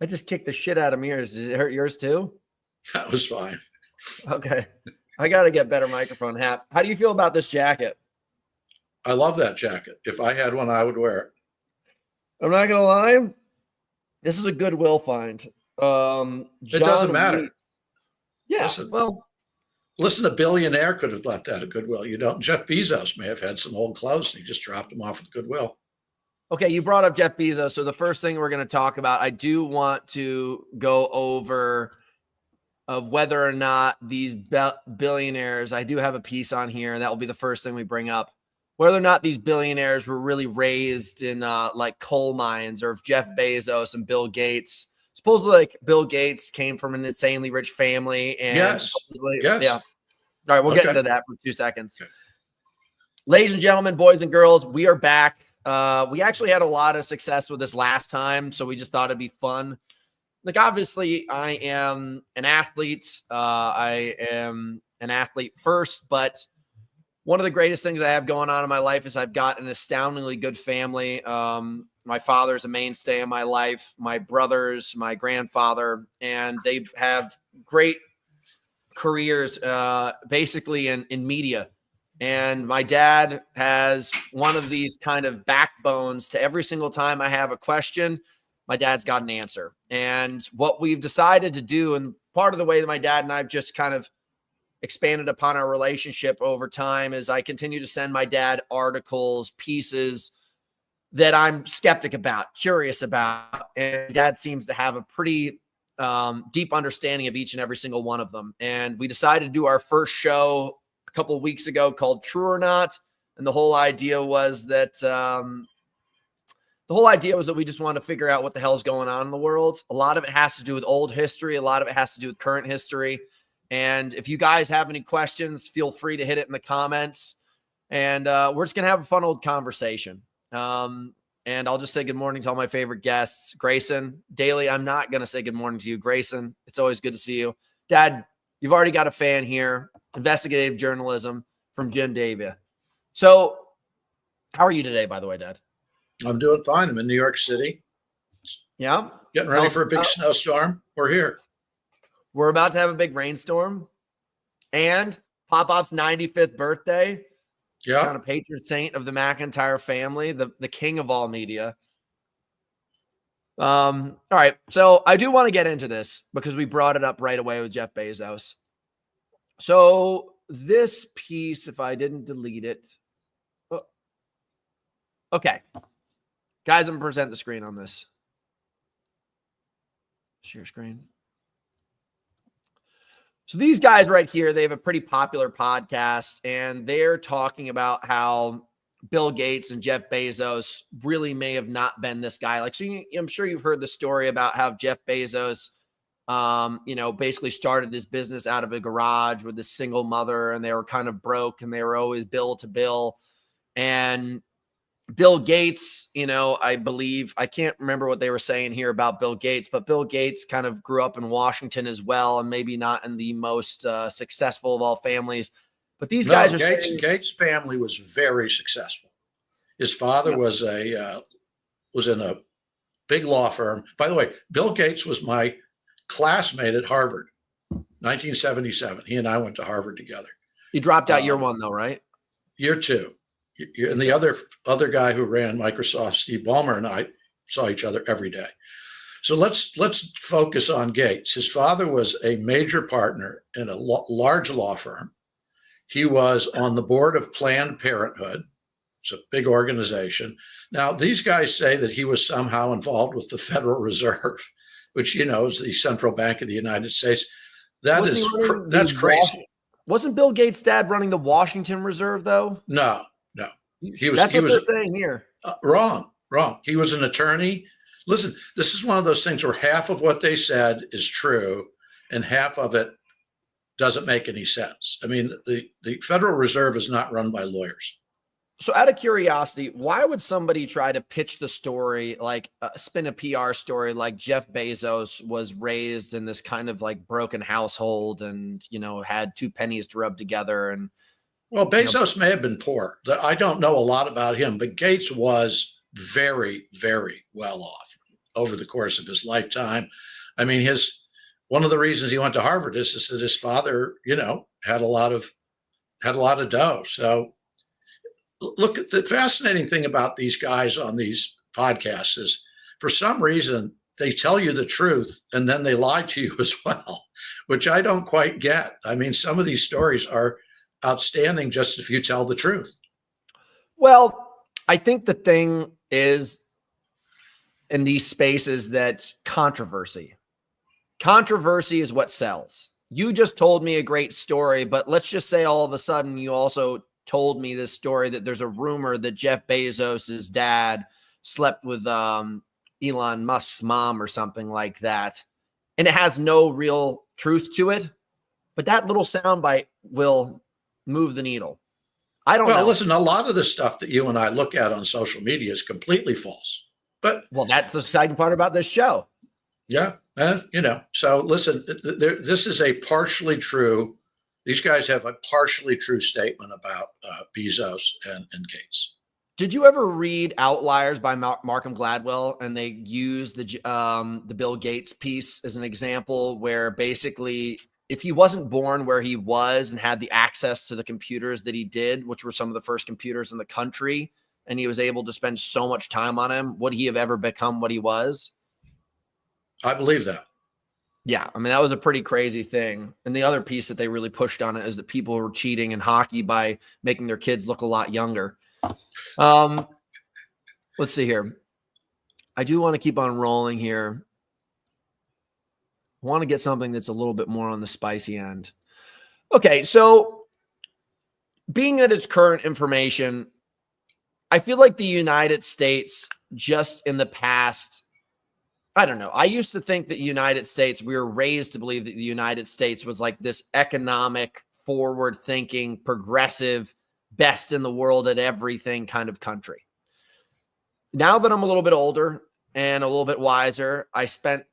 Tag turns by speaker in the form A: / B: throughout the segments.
A: I just kicked the shit out of mirrors. Did it hurt yours too?
B: That was fine.
A: Okay. I got to get better microphone. Hap, how do you feel about this jacket?
B: I love that jacket. If I had one, I would wear it.
A: I'm not going to lie. This is a Goodwill find.
B: It doesn't matter.
A: Wheat. Yeah.
B: Listen, a billionaire could have left that at Goodwill. You don't. Jeff Bezos may have had some old clothes and he just dropped them off at Goodwill.
A: Okay, you brought up Jeff Bezos. So the first thing we're going to talk about, I do want to go over of whether or not these billionaires, I do have a piece on here, and that will be the first thing we bring up, whether or not these billionaires were really raised in like coal mines, or if Jeff Bezos and Bill Gates, supposedly like Bill Gates came from an insanely rich family. And
B: yes.
A: Yeah. All right, we'll get into that for 2 seconds. Okay. Ladies and gentlemen, boys and girls, we are back. We actually had a lot of success with this last time, so we just thought it'd be fun. Like, obviously, I am an athlete. I am an athlete first, but one of the greatest things I have going on in my life is I've got an astoundingly good family. My father's a mainstay in my life, my brothers, my grandfather, and they have great careers basically in media. And my dad has one of these kind of backbones to every single time I have a question, my dad's got an answer. And what we've decided to do, and part of the way that my dad and I've just kind of expanded upon our relationship over time, is I continue to send my dad articles, pieces that I'm skeptic about, curious about. And Dad seems to have a pretty deep understanding of each and every single one of them. And we decided to do our first show a couple of weeks ago called True or Not. And the whole idea was that we just wanted to figure out what the hell is going on in the world. A lot of it has to do with old history. A lot of it has to do with current history. And if you guys have any questions, feel free to hit it in the comments. And we're just going to have a fun old conversation. And I'll just say good morning to all my favorite guests. Grayson, Daly, I'm not going to say good morning to you. Grayson, it's always good to see you. Dad, you've already got a fan here. Investigative journalism from Jim Davia. So how are you today, by the way, Dad?
B: I'm doing fine. I'm in New York City.
A: Yeah.
B: Getting ready for a big snowstorm. We're here.
A: We're about to have a big rainstorm. And Pop-Pop's 95th birthday.
B: Yeah.
A: Kind of patron saint of the McIntyre family, the king of all media. All right. So I do want to get into this because we brought it up right away with Jeff Bezos. So this piece, if I didn't delete it. Oh, okay. Guys, I'm going to present the screen on this. Share screen. So these guys right here, they have a pretty popular podcast, and they're talking about how Bill Gates and Jeff Bezos really may have not been this guy. Like, so I'm sure you've heard the story about how Jeff Bezos, basically started his business out of a garage with a single mother, and they were kind of broke, and they were always bill to bill. And Bill Gates, I believe, I can't remember what they were saying here about Bill Gates, but Bill Gates kind of grew up in Washington as well, and maybe not in the most successful of all families. But these guys are saying
B: Gates' family was very successful. His father was in a big law firm. By the way, Bill Gates was my classmate at Harvard, 1977. He and I went to Harvard together.
A: You dropped out year one, though, right?
B: Year two. And the other guy who ran Microsoft, Steve Ballmer, and I saw each other every day. So let's focus on Gates. His father was a major partner in a large law firm. He was on the board of Planned Parenthood. It's a big organization. Now, these guys say that he was somehow involved with the Federal Reserve, which, is the central bank of the United States. That's crazy.
A: Wasn't Bill Gates' dad running the Washington Reserve, though?
B: No.
A: That's what they're saying here.
B: Wrong. He was an attorney. Listen, this is one of those things where half of what they said is true and half of it doesn't make any sense. I mean, the Federal Reserve is not run by lawyers.
A: So out of curiosity, why would somebody try to pitch the story, like spin a PR story like Jeff Bezos was raised in this kind of like broken household and, had two pennies to rub together? And
B: well, Bezos may have been poor. I don't know a lot about him, but Gates was very, very well off. over the course of his lifetime. I mean, one of the reasons he went to Harvard is that his father, had a lot of dough. So look, the fascinating thing about these guys on these podcasts is, for some reason, they tell you the truth and then they lie to you as well, which I don't quite get. I mean, some of these stories are outstanding just if you tell the truth.
A: Well, I think the thing is in these spaces that controversy is what sells. You just told me a great story, but let's just say all of a sudden you also told me this story that there's a rumor that Jeff Bezos's dad slept with Elon Musk's mom or something like that, and it has no real truth to it, but that little soundbite will move the needle. I don't know.
B: Well, listen, a lot of the stuff that you and I look at on social media is completely false. But
A: that's the exciting part about this show.
B: Yeah, so listen, this is a partially true. These guys have a partially true statement about Bezos and Gates.
A: Did you ever read Outliers by Malcolm Gladwell? And they use the Bill Gates piece as an example, where basically if he wasn't born where he was and had the access to the computers that he did, which were some of the first computers in the country, and he was able to spend so much time on him, would he have ever become what he was?
B: I believe that.
A: Yeah, I mean, that was a pretty crazy thing. And the other piece that they really pushed on it is that people were cheating in hockey by making their kids look a lot younger. Let's see here. I do want to keep on rolling here. I want to get something that's a little bit more on the spicy end. Okay, so being at its current information, I feel like the United States just in the past, I don't know. I used to think that the United States, we were raised to believe that the United States was like this economic, forward-thinking, progressive, best in the world at everything kind of country. Now that I'm a little bit older and a little bit wiser, I spent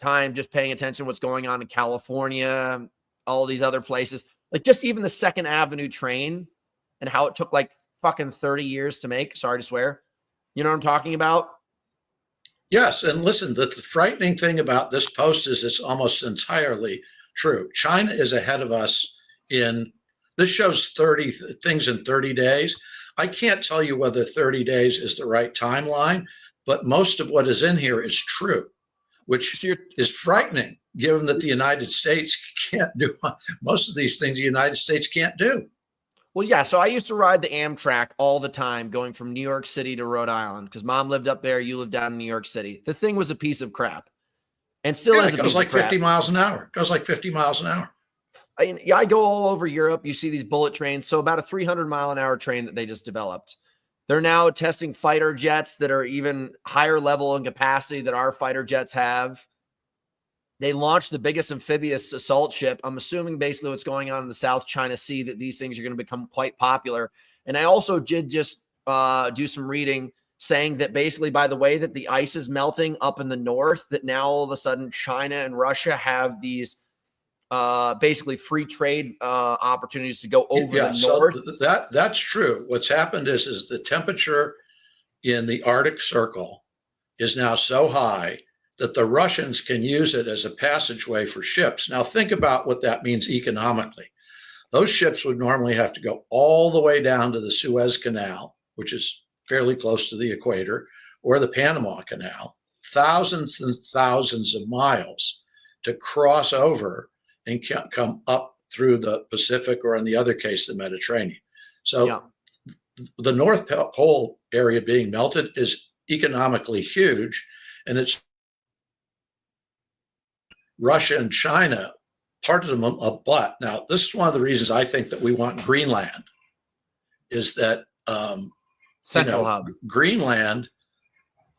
A: time just paying attention to what's going on in California, all these other places, like just even the Second Avenue train and how it took like fucking 30 years to make. Sorry to swear. You know what I'm talking about?
B: Yes. And listen, the frightening thing about this post is it's almost entirely true. China is ahead of us this shows 30 things in 30 days. I can't tell you whether 30 days is the right timeline, but most of what is in here is true, which is frightening given that the United States can't do most of these things the United States can't do.
A: Well, yeah. So I used to ride the Amtrak all the time going from New York City to Rhode Island because mom lived up there. You lived down in New York City. The thing was a piece of crap and still is a piece of crap. It goes
B: like 50 miles an hour. It goes like 50 miles an hour.
A: I go all over Europe. You see these bullet trains. So about a 300-mile-an-hour train that they just developed. They're now testing fighter jets that are even higher level in capacity that our fighter jets have. They launched the biggest amphibious assault ship. I'm assuming basically what's going on in the South China Sea, that these things are going to become quite popular. And I also did just do some reading saying that basically by the way that the ice is melting up in the north, that now all of a sudden China and Russia have these basically free trade opportunities to go over the north.
B: So that's true. What's happened is the temperature in the Arctic Circle is now so high that the Russians can use it as a passageway for ships. Now think about what that means economically. Those ships would normally have to go all the way down to the Suez Canal, which is fairly close to the equator, or the Panama Canal, thousands and thousands of miles to cross over and come up through the Pacific, or in the other case, the Mediterranean. So the North Pole area being melted is economically huge, and it's Russia and China, part of them a butt. Now, this is one of the reasons I think that we want Greenland, is that
A: Central hub.
B: Greenland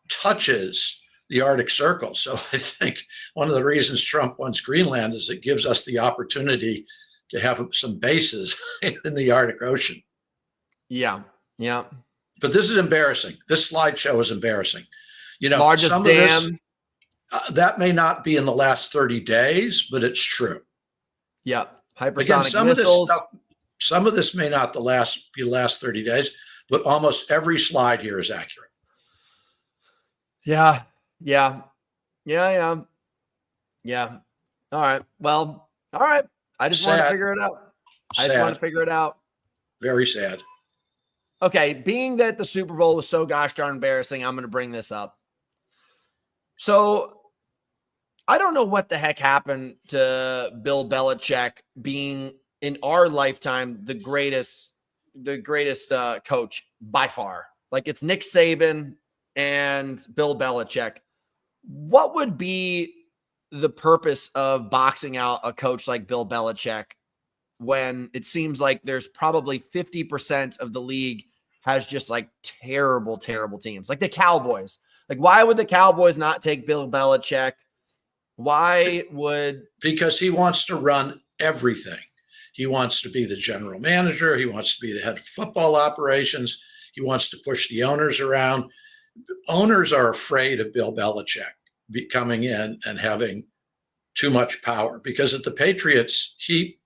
B: touches the Arctic Circle. So I think one of the reasons Trump wants Greenland is it gives us the opportunity to have some bases in the Arctic Ocean.
A: Yeah. Yeah.
B: But this is embarrassing. This slideshow is embarrassing.
A: Largest
B: some
A: dam.
B: of this, that may not be in the last 30 days, but it's true.
A: Yeah. Hypersonic
B: Again,
A: missiles.
B: Some of this may not be the last 30 days, but almost every slide here is accurate.
A: Yeah. Yeah. Yeah. All right. Well, all right. I just want to figure it out. I just want to figure it out.
B: Very sad.
A: Okay. Being that the Super Bowl was so gosh darn embarrassing, I'm going to bring this up. So I don't know what the heck happened to Bill Belichick being in our lifetime the greatest coach by far. Like it's Nick Saban and Bill Belichick. What would be the purpose of boxing out a coach like Bill Belichick when it seems like there's probably 50% of the league has just like terrible, terrible teams, like the Cowboys? Like, why would the Cowboys not take Bill Belichick? Why would?
B: Because he wants to run everything. He wants to be the general manager. He wants to be the head of football operations. He wants to push the owners around. Owners are afraid of Bill Belichick coming in and having too much power, because at the Patriots, he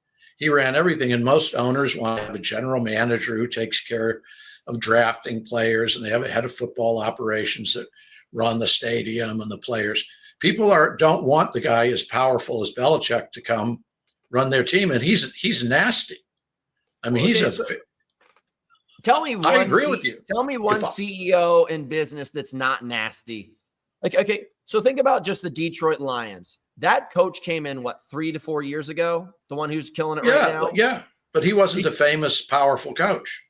B: ran everything, and most owners want to have a general manager who takes care of drafting players, and they have a head of football operations that run the stadium and the players. People don't want the guy as powerful as Belichick to come run their team, and he's nasty. I mean,
A: tell me one.
B: I agree with you.
A: Tell me one CEO in business that's not nasty. Like, okay, so think about just the Detroit Lions. That coach came in, 3 to 4 years ago? The one who's killing it right now?
B: Yeah, but he wasn't the famous, powerful coach.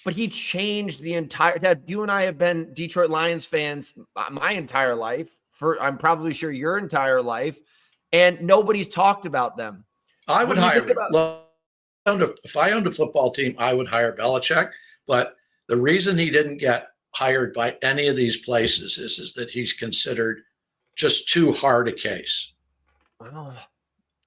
A: But he changed the entire – Dad, you and I have been Detroit Lions fans my entire life. I'm probably sure your entire life. And nobody's talked about them.
B: I would hire if I owned a football team, I would hire Belichick. But the reason he didn't get hired by any of these places is that he's considered just too hard a case.
A: Well,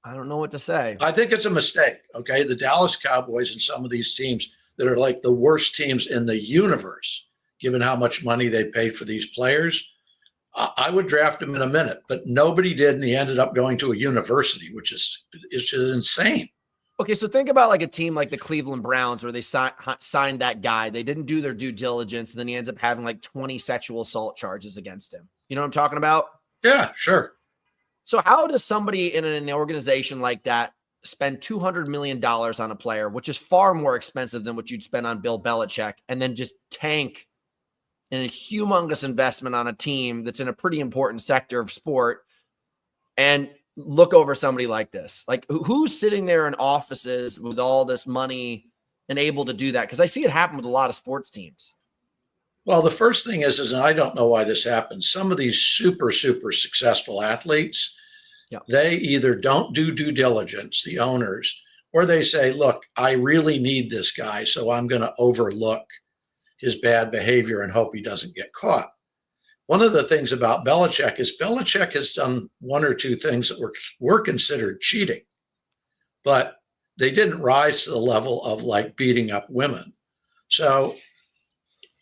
A: I don't know what to say.
B: I think it's a mistake. Okay. The Dallas Cowboys and some of these teams that are like the worst teams in the universe, given how much money they paid for these players, I would draft him in a minute, but nobody did. And he ended up going to a university, which is just insane.
A: Okay, so think about like a team like the Cleveland Browns where they signed that guy. They didn't do their due diligence, and then he ends up having like 20 sexual assault charges against him. You know what I'm talking about?
B: Yeah, sure.
A: So how does somebody in an organization like that spend $200 million on a player, which is far more expensive than what you'd spend on Bill Belichick, and then just tank in a humongous investment on a team that's in a pretty important sector of sport and look over somebody like this? Like, who's sitting there in offices with all this money and able to do that? Because I see it happen with a lot of sports teams.
B: Well, the first thing is, and I don't know why this happens, some of these super, super successful athletes, they either don't do due diligence, the owners, or they say, look, I really need this guy, so I'm going to overlook his bad behavior and hope he doesn't get caught. One of the things about Belichick is Belichick has done one or two things that were considered cheating, but they didn't rise to the level of like beating up women. So,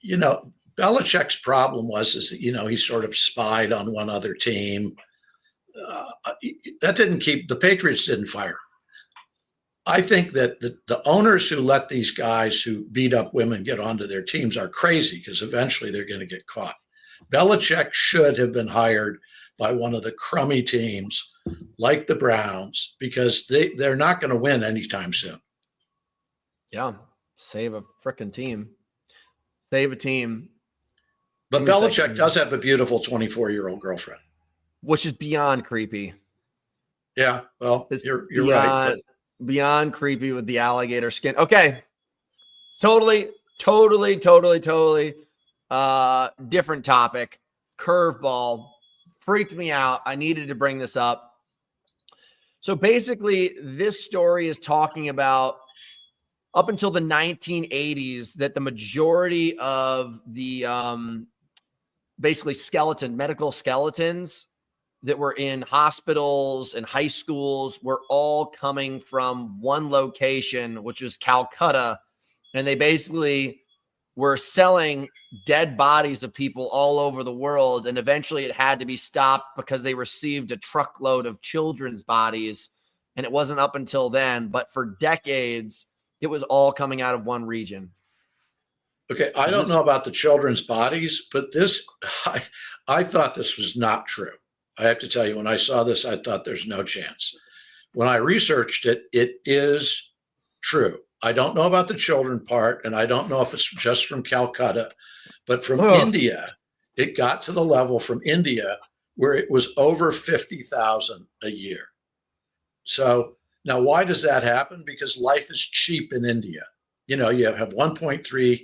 B: Belichick's problem was that, he sort of spied on one other team. That didn't keep, the Patriots didn't fire him. I think that the owners who let these guys who beat up women get onto their teams are crazy, because eventually they're going to get caught. Belichick should have been hired by one of the crummy teams like the Browns, because they're not going to win anytime soon.
A: Yeah. Save a freaking team. Save a team.
B: But Belichick does have a beautiful 24-year-old girlfriend, which
A: is beyond creepy.
B: Yeah. Well, you're right.
A: Beyond creepy with the alligator skin. Okay. Totally different topic. Curveball. Freaked me out. I needed to bring this up. So basically, this story is talking about up until the 1980s that the majority of the basically medical skeletons that were in hospitals and high schools were all coming from one location, which was Calcutta. And they basically were selling dead bodies of people all over the world. And eventually it had to be stopped because they received a truckload of children's bodies. And it wasn't up until then, but for decades, it was all coming out of one region.
B: Okay, I don't know about the children's bodies, but this, I thought this was not true. I have to tell you, when I saw this, I thought there's no chance. When I researched it, it is true. I don't know about the children part, and I don't know if it's just from Calcutta, but from India, it got to the level from India where it was over 50,000 a year. So now why does that happen? Because life is cheap in India. You know, you have 1.3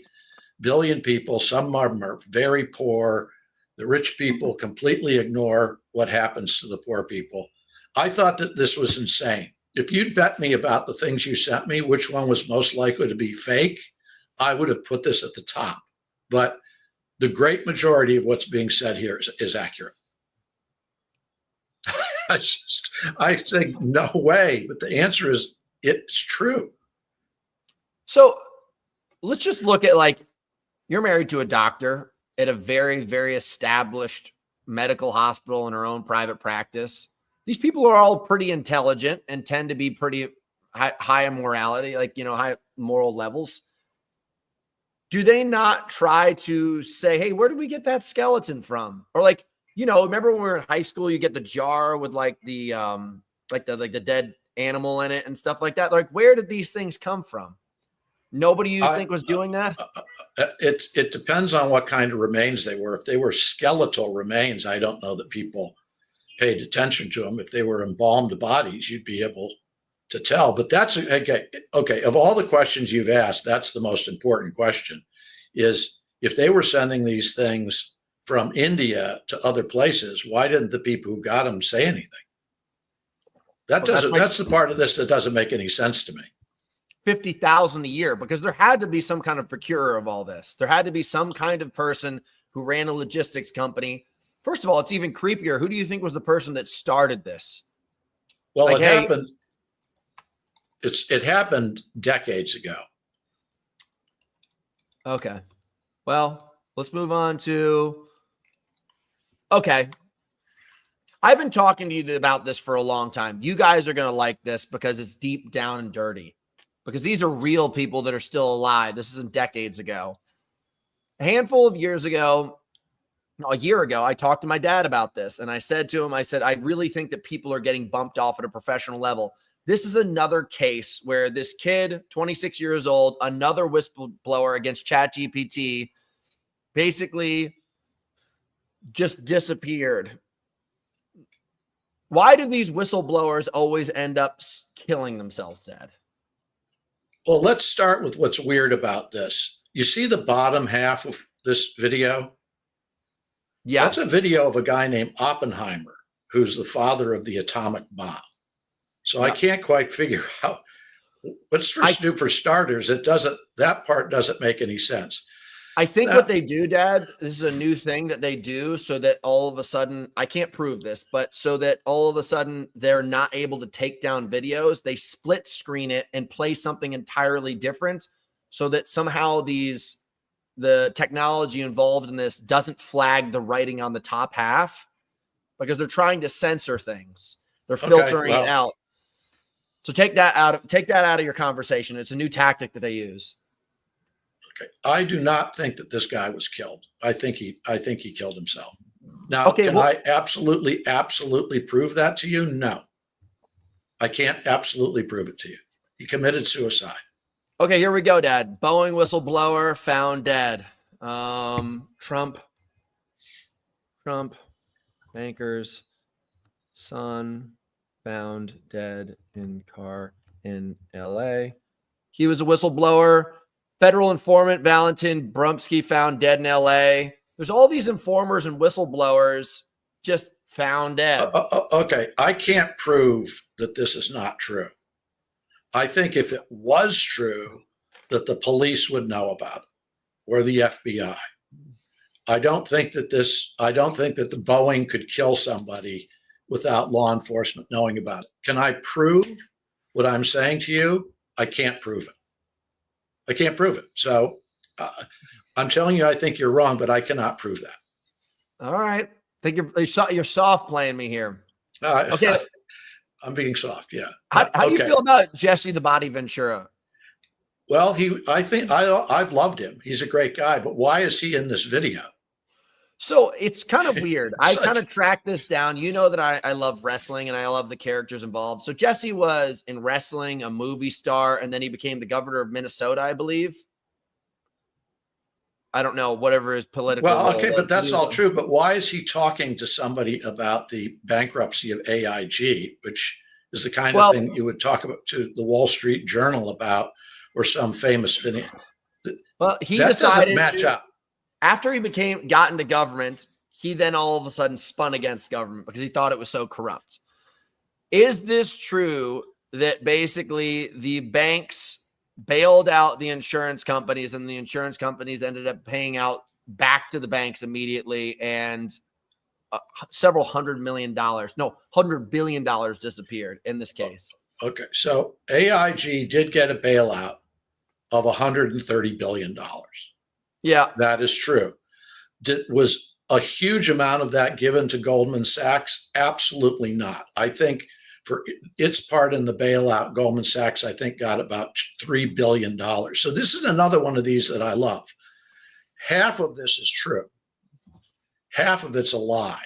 B: billion people. Some are very poor. The rich people completely ignore what happens to the poor people. I thought that this was insane. If you'd bet me about the things you sent me, which one was most likely to be fake, I would have put this at the top. But the great majority of what's being said here is accurate. I think no way, but the answer is it's true.
A: So let's just look at, like, you're married to a doctor at a very, very established medical hospital in her own private practice. These people are all pretty intelligent and tend to be pretty high in morality, like, you know, high moral levels. Do they not try to say, hey, where did we get that skeleton from? Or, like, you know, remember when we were in high school, you get the jar with like the dead animal in it and stuff like that. Like, where did these things come from? Nobody you think was doing that?
B: It depends on what kind of remains they were. If they were skeletal remains, I don't know that people paid attention to them. If they were embalmed bodies, you'd be able to tell. But that's okay. Okay, of all the questions you've asked, that's the most important question, is if they were sending these things from India to other places, why didn't the people who got them say anything? That's the part of this that doesn't make any sense to me.
A: 50,000 a year, because there had to be some kind of procurer of all this. There had to be some kind of person who ran a logistics company. First of all, it's even creepier. Who do you think was the person that started this?
B: Well, like, it happened decades ago.
A: Okay. Well, let's move on to, okay. I've been talking to you about this for a long time. You guys are going to like this because it's deep down and dirty. Because these are real people that are still alive. This isn't decades ago. A handful of years ago, a year ago, I talked to my dad about this. And I said to him, I said, I really think that people are getting bumped off at a professional level. This is another case where this kid, 26 years old, another whistleblower against ChatGPT, basically just disappeared. Why do these whistleblowers always end up killing themselves, Dad?
B: Well, let's start with what's weird about this. You see the bottom half of this video? Yeah. That's a video of a guy named Oppenheimer, who's the father of the atomic bomb. So I can't quite figure out what's for starters. That part doesn't make any sense.
A: I think what they do, Dad, this is a new thing that they do so that all of a sudden, I can't prove this, but so that all of a sudden they're not able to take down videos, they split screen it and play something entirely different so that somehow the technology involved in this doesn't flag the writing on the top half, because they're trying to censor things. They're filtering it out. So take that out of your conversation. It's a new tactic that they use.
B: Okay. I do not think that this guy was killed. I think he killed himself. Now, I absolutely prove that to you? No. I can't absolutely prove it to you. He committed suicide.
A: Okay, here we go, Dad. Boeing whistleblower found dead. Trump banker's son found dead in car in LA. He was a whistleblower. Federal informant Valentin 𝗵𝗪𝗏 found dead in LA. There's all these informers and whistleblowers just found dead.
B: Okay, I can't prove that this is not true. I think if it was true, that the police would know about it, or the FBI. I don't think that the Boeing could kill somebody without law enforcement knowing about it. Can I prove what I'm saying to you? I can't prove it. I can't prove it. So I'm telling you, I think you're wrong, but I cannot prove that.
A: All right. I think you're soft playing me here. Okay.
B: I'm being soft. Yeah.
A: How do you feel about Jesse the Body Ventura?
B: Well, I've loved him. He's a great guy, but why is he in this video?
A: So it's kind of weird. I
B: It's
A: kind
B: like-
A: of tracked this down. You know that I love wrestling and I love the characters involved. So Jesse was in wrestling, a movie star, and then he became the governor of Minnesota, I believe. I don't know, whatever his political
B: Well,
A: role
B: okay,
A: was.
B: but that's
A: He was
B: all true. But why is he talking to somebody about the bankruptcy of AIG, which is the kind of thing you would talk about to the Wall Street Journal about, or some famous
A: Well, he
B: that
A: decided
B: doesn't match up.
A: After he got into government, he then all of a sudden spun against government because he thought it was so corrupt. Is this true that basically the banks bailed out the insurance companies and the insurance companies ended up paying out back to the banks immediately, and several $100 billion disappeared in this case?
B: Okay, so AIG did get a bailout of $130 billion.
A: Yeah,
B: that is true. Was a huge amount of that given to Goldman Sachs? Absolutely not. I think for its part in the bailout, Goldman Sachs, I think, got about $3 billion. So this is another one of these that I love. Half of this is true. Half of it's a lie.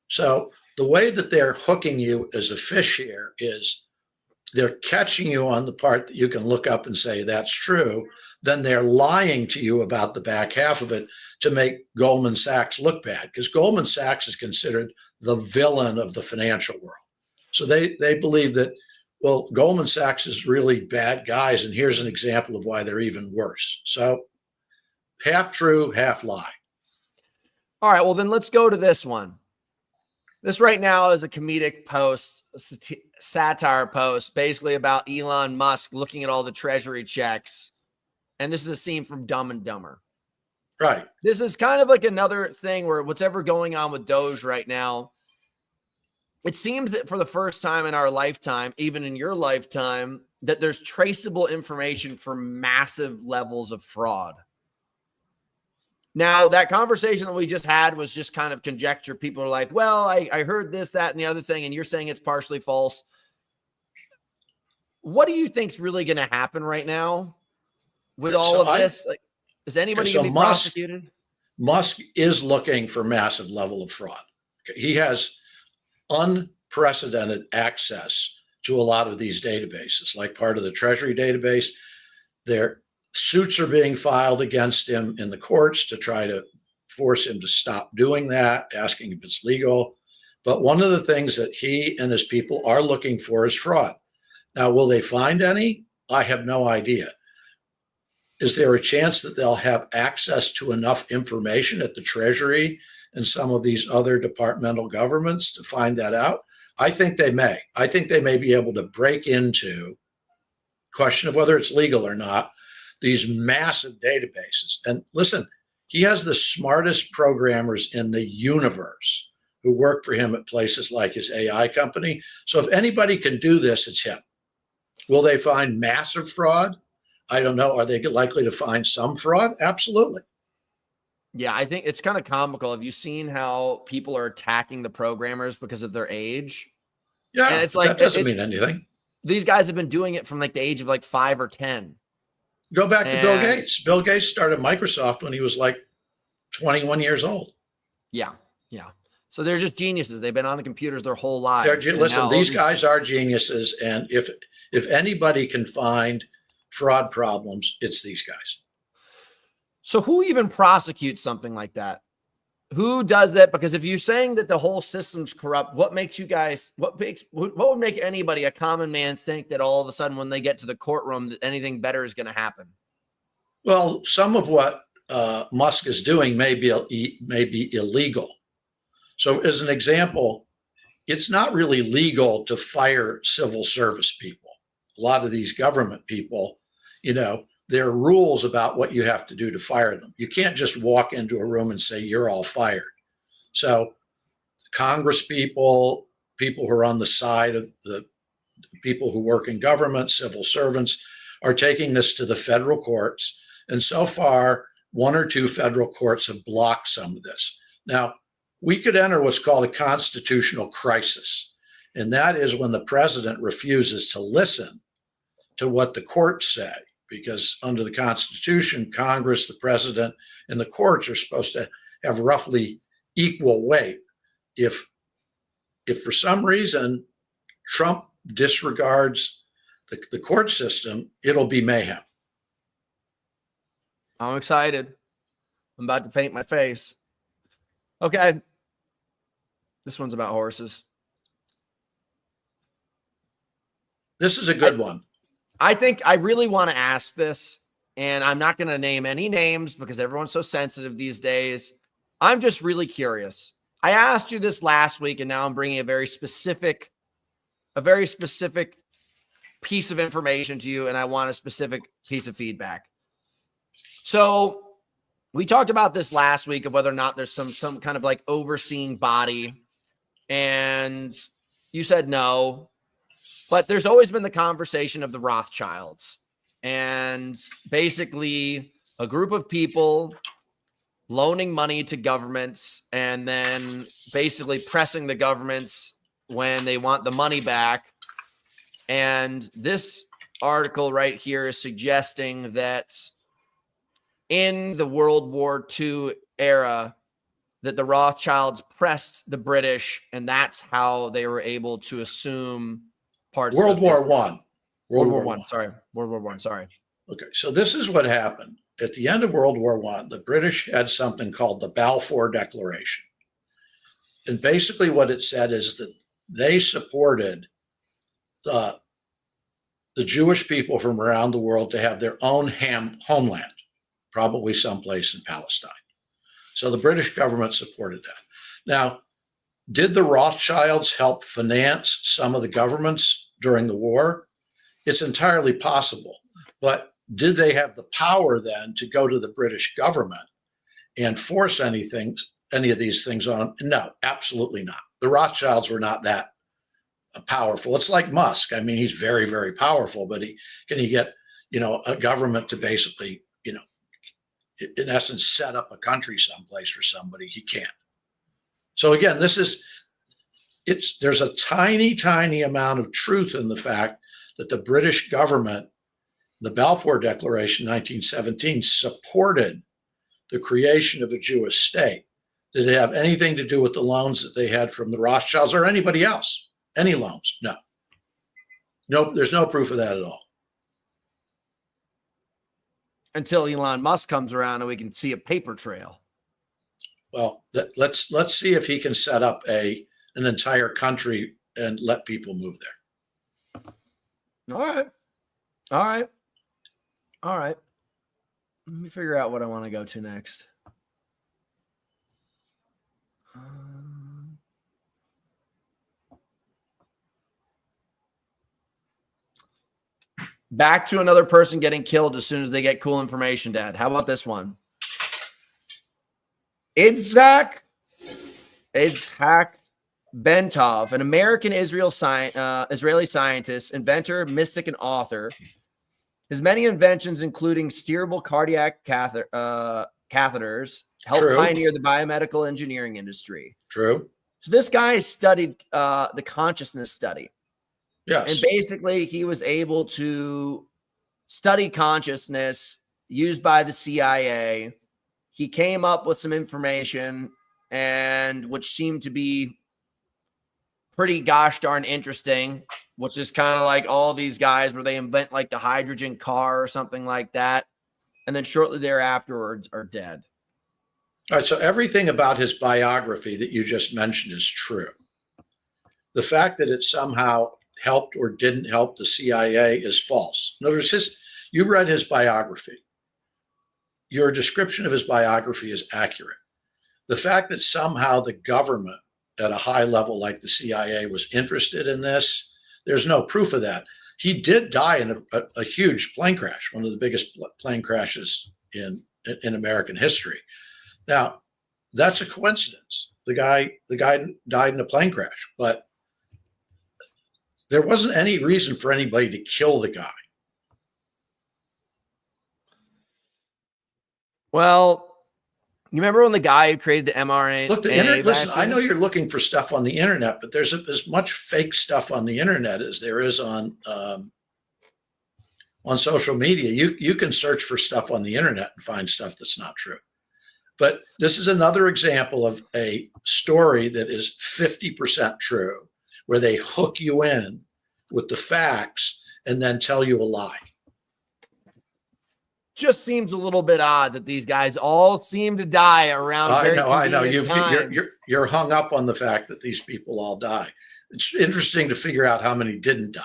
B: So the way that they're hooking you as a fish here is they're catching you on the part that you can look up and say, that's true. Then they're lying to you about the back half of it to make Goldman Sachs look bad, because Goldman Sachs is considered the villain of the financial world. So they believe that, well, Goldman Sachs is really bad guys, and here's an example of why they're even worse. So half true, half lie.
A: All right, well, then let's go to this one. This right now is a comedic post, a satire post, basically about Elon Musk looking at all the treasury checks. And this is a scene from Dumb and Dumber.
B: Right.
A: This is kind of like another thing where what's ever going on with Doge right now, it seems that for the first time in our lifetime, even in your lifetime, that there's traceable information for massive levels of fraud. Now, that conversation that we just had was just kind of conjecture. People are like, well, I heard this, that, and the other thing, and you're saying it's partially false. What do you think's really going to happen right now with all of this? Like, is anybody going to be prosecuted?
B: Musk is looking for massive level of fraud. He has unprecedented access to a lot of these databases, like part of the Treasury database. Their suits are being filed against him in the courts to try to force him to stop doing that, asking if it's legal. But one of the things that he and his people are looking for is fraud. Now, will they find any? I have no idea. Is there a chance that they'll have access to enough information at the Treasury and some of these other departmental governments to find that out? I think they may. I think they may be able to break into, question of whether it's legal or not, these massive databases. And listen, he has the smartest programmers in the universe who work for him at places like his AI company. So if anybody can do this, it's him. Will they find massive fraud? I don't know. Are they likely to find some fraud? Absolutely.
A: Yeah, I think it's kind of comical. Have you seen how people are attacking the programmers because of their age?
B: Yeah,
A: and it's like
B: that doesn't mean anything.
A: These guys have been doing it from like the age of like 5 or 10.
B: Go back to Bill Gates. Bill Gates started Microsoft when he was like 21 years old.
A: Yeah, yeah. So they're just geniuses. They've been on the computers their whole lives.
B: Listen, these guys are geniuses, and if anybody can find fraud problems, it's these guys.
A: So who even prosecutes something like that? Who does that? Because if you're saying that the whole system's corrupt, what makes you guys, what would make anybody, a common man, think that all of a sudden when they get to the courtroom that anything better is going to happen?
B: Well, some of what Musk is doing may be illegal. So as an example, it's not really legal to fire civil service people. A lot of these government people, there are rules about what you have to do to fire them. You can't just walk into a room and say, you're all fired. So Congress people who are on the side of the people who work in government, civil servants, are taking this to the federal courts. And so far, 1 or 2 federal courts have blocked some of this. Now, we could enter what's called a constitutional crisis. And that is when the president refuses to listen to what the courts say. because under the Constitution, Congress, the president, and the courts are supposed to have roughly equal weight. If for some reason Trump disregards the court system, it'll be mayhem.
A: I'm excited. I'm about to paint my face. Okay. This one's about horses.
B: This is a good one.
A: I think I really want to ask this, and I'm not going to name any names because everyone's so sensitive these days. I'm just really curious. I asked you this last week, and now I'm bringing a very specific piece of information to you, and I want a specific piece of feedback. So we talked about this last week of whether or not there's some kind of like overseeing body, and you said no. But there's always been the conversation of the Rothschilds, and basically a group of people loaning money to governments and then basically pressing the governments when they want the money back. And this article right here is suggesting that in the World War II era, that the Rothschilds pressed the British, and that's how they were able to assume parts.
B: World War I.
A: World War I. Sorry. World War I. Sorry.
B: Okay. So this is what happened. At the end of World War I, the British had something called the Balfour Declaration. And basically what it said is that they supported the Jewish people from around the world to have their own homeland, probably someplace in Palestine. So the British government supported that. Now, did the Rothschilds help finance some of the governments during the war? It's entirely possible. But did they have the power then to go to the British government and force any of these things on them? No, absolutely not. The Rothschilds were not that powerful. It's like Musk. I mean, he's very, very powerful, but can he get, a government to basically, in essence, set up a country someplace for somebody? He can't. So again, there's a tiny, tiny amount of truth in the fact that the British government, the Balfour Declaration, 1917, supported the creation of a Jewish state. Did it have anything to do with the loans that they had from the Rothschilds or anybody else? Any loans? No. Nope, there's no proof of that at all.
A: Until Elon Musk comes around and we can see a paper trail.
B: Well, let's see if he can set up an entire country and let people move there.
A: All right. Let me figure out what I want to go to next. Back to another person getting killed as soon as they get cool information, Dad. How about this one? 𝗕𝗟𝗗𝗥 𝗦𝗪𝗏, an American Israeli scientist, inventor, mystic, and author. His many inventions, including steerable cardiac catheters, helped pioneer the biomedical engineering industry.
B: True.
A: So this guy studied the consciousness study.
B: Yes.
A: And basically, he was able to study consciousness used by the CIA. He came up with some information, and which seemed to be pretty gosh darn interesting, which is kind of like all these guys where they invent like the hydrogen car or something like that. And then shortly thereafter are dead.
B: All right. So everything about his biography that you just mentioned is true. The fact that it somehow helped or didn't help the CIA is false. In other words, you read his biography. Your description of his biography is accurate. The fact that somehow the government at a high level like the CIA was interested in this, there's no proof of that. He did die in a huge plane crash, one of the biggest plane crashes in American history. Now, that's a coincidence. The guy died in a plane crash, but there wasn't any reason for anybody to kill the guy.
A: Well, you remember when the guy who created the mRNA?
B: Look, listen, I know you're looking for stuff on the internet, but there's as much fake stuff on the internet as there is on on social media. You can search for stuff on the internet and find stuff that's not true. But this is another example of a story that is 50% true, where they hook you in with the facts and then tell you a lie.
A: Just seems a little bit odd that these guys all seem to die around.
B: I know.
A: Times.
B: You're hung up on the fact that these people all die. It's interesting to figure out how many didn't die.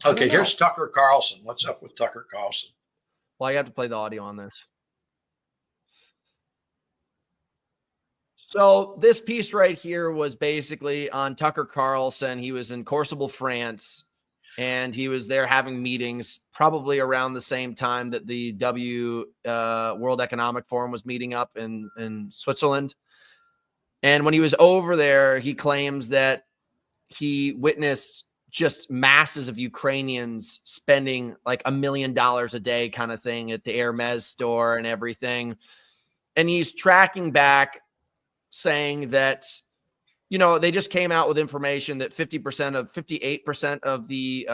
B: Okay, here's Tucker Carlson. What's up with Tucker Carlson?
A: Well, I have to play the audio on this. So this piece right here was basically on Tucker Carlson. He was in 𝗓𝗪𝗡, France, and he was there having meetings probably around the same time that the World Economic Forum was meeting up in Switzerland. And when he was over there, he claims that he witnessed just masses of Ukrainians spending like $1 million a day kind of thing at the 𝗟𝗵 store and everything. And he's tracking back, saying that, you know, they just came out with information that 58% of the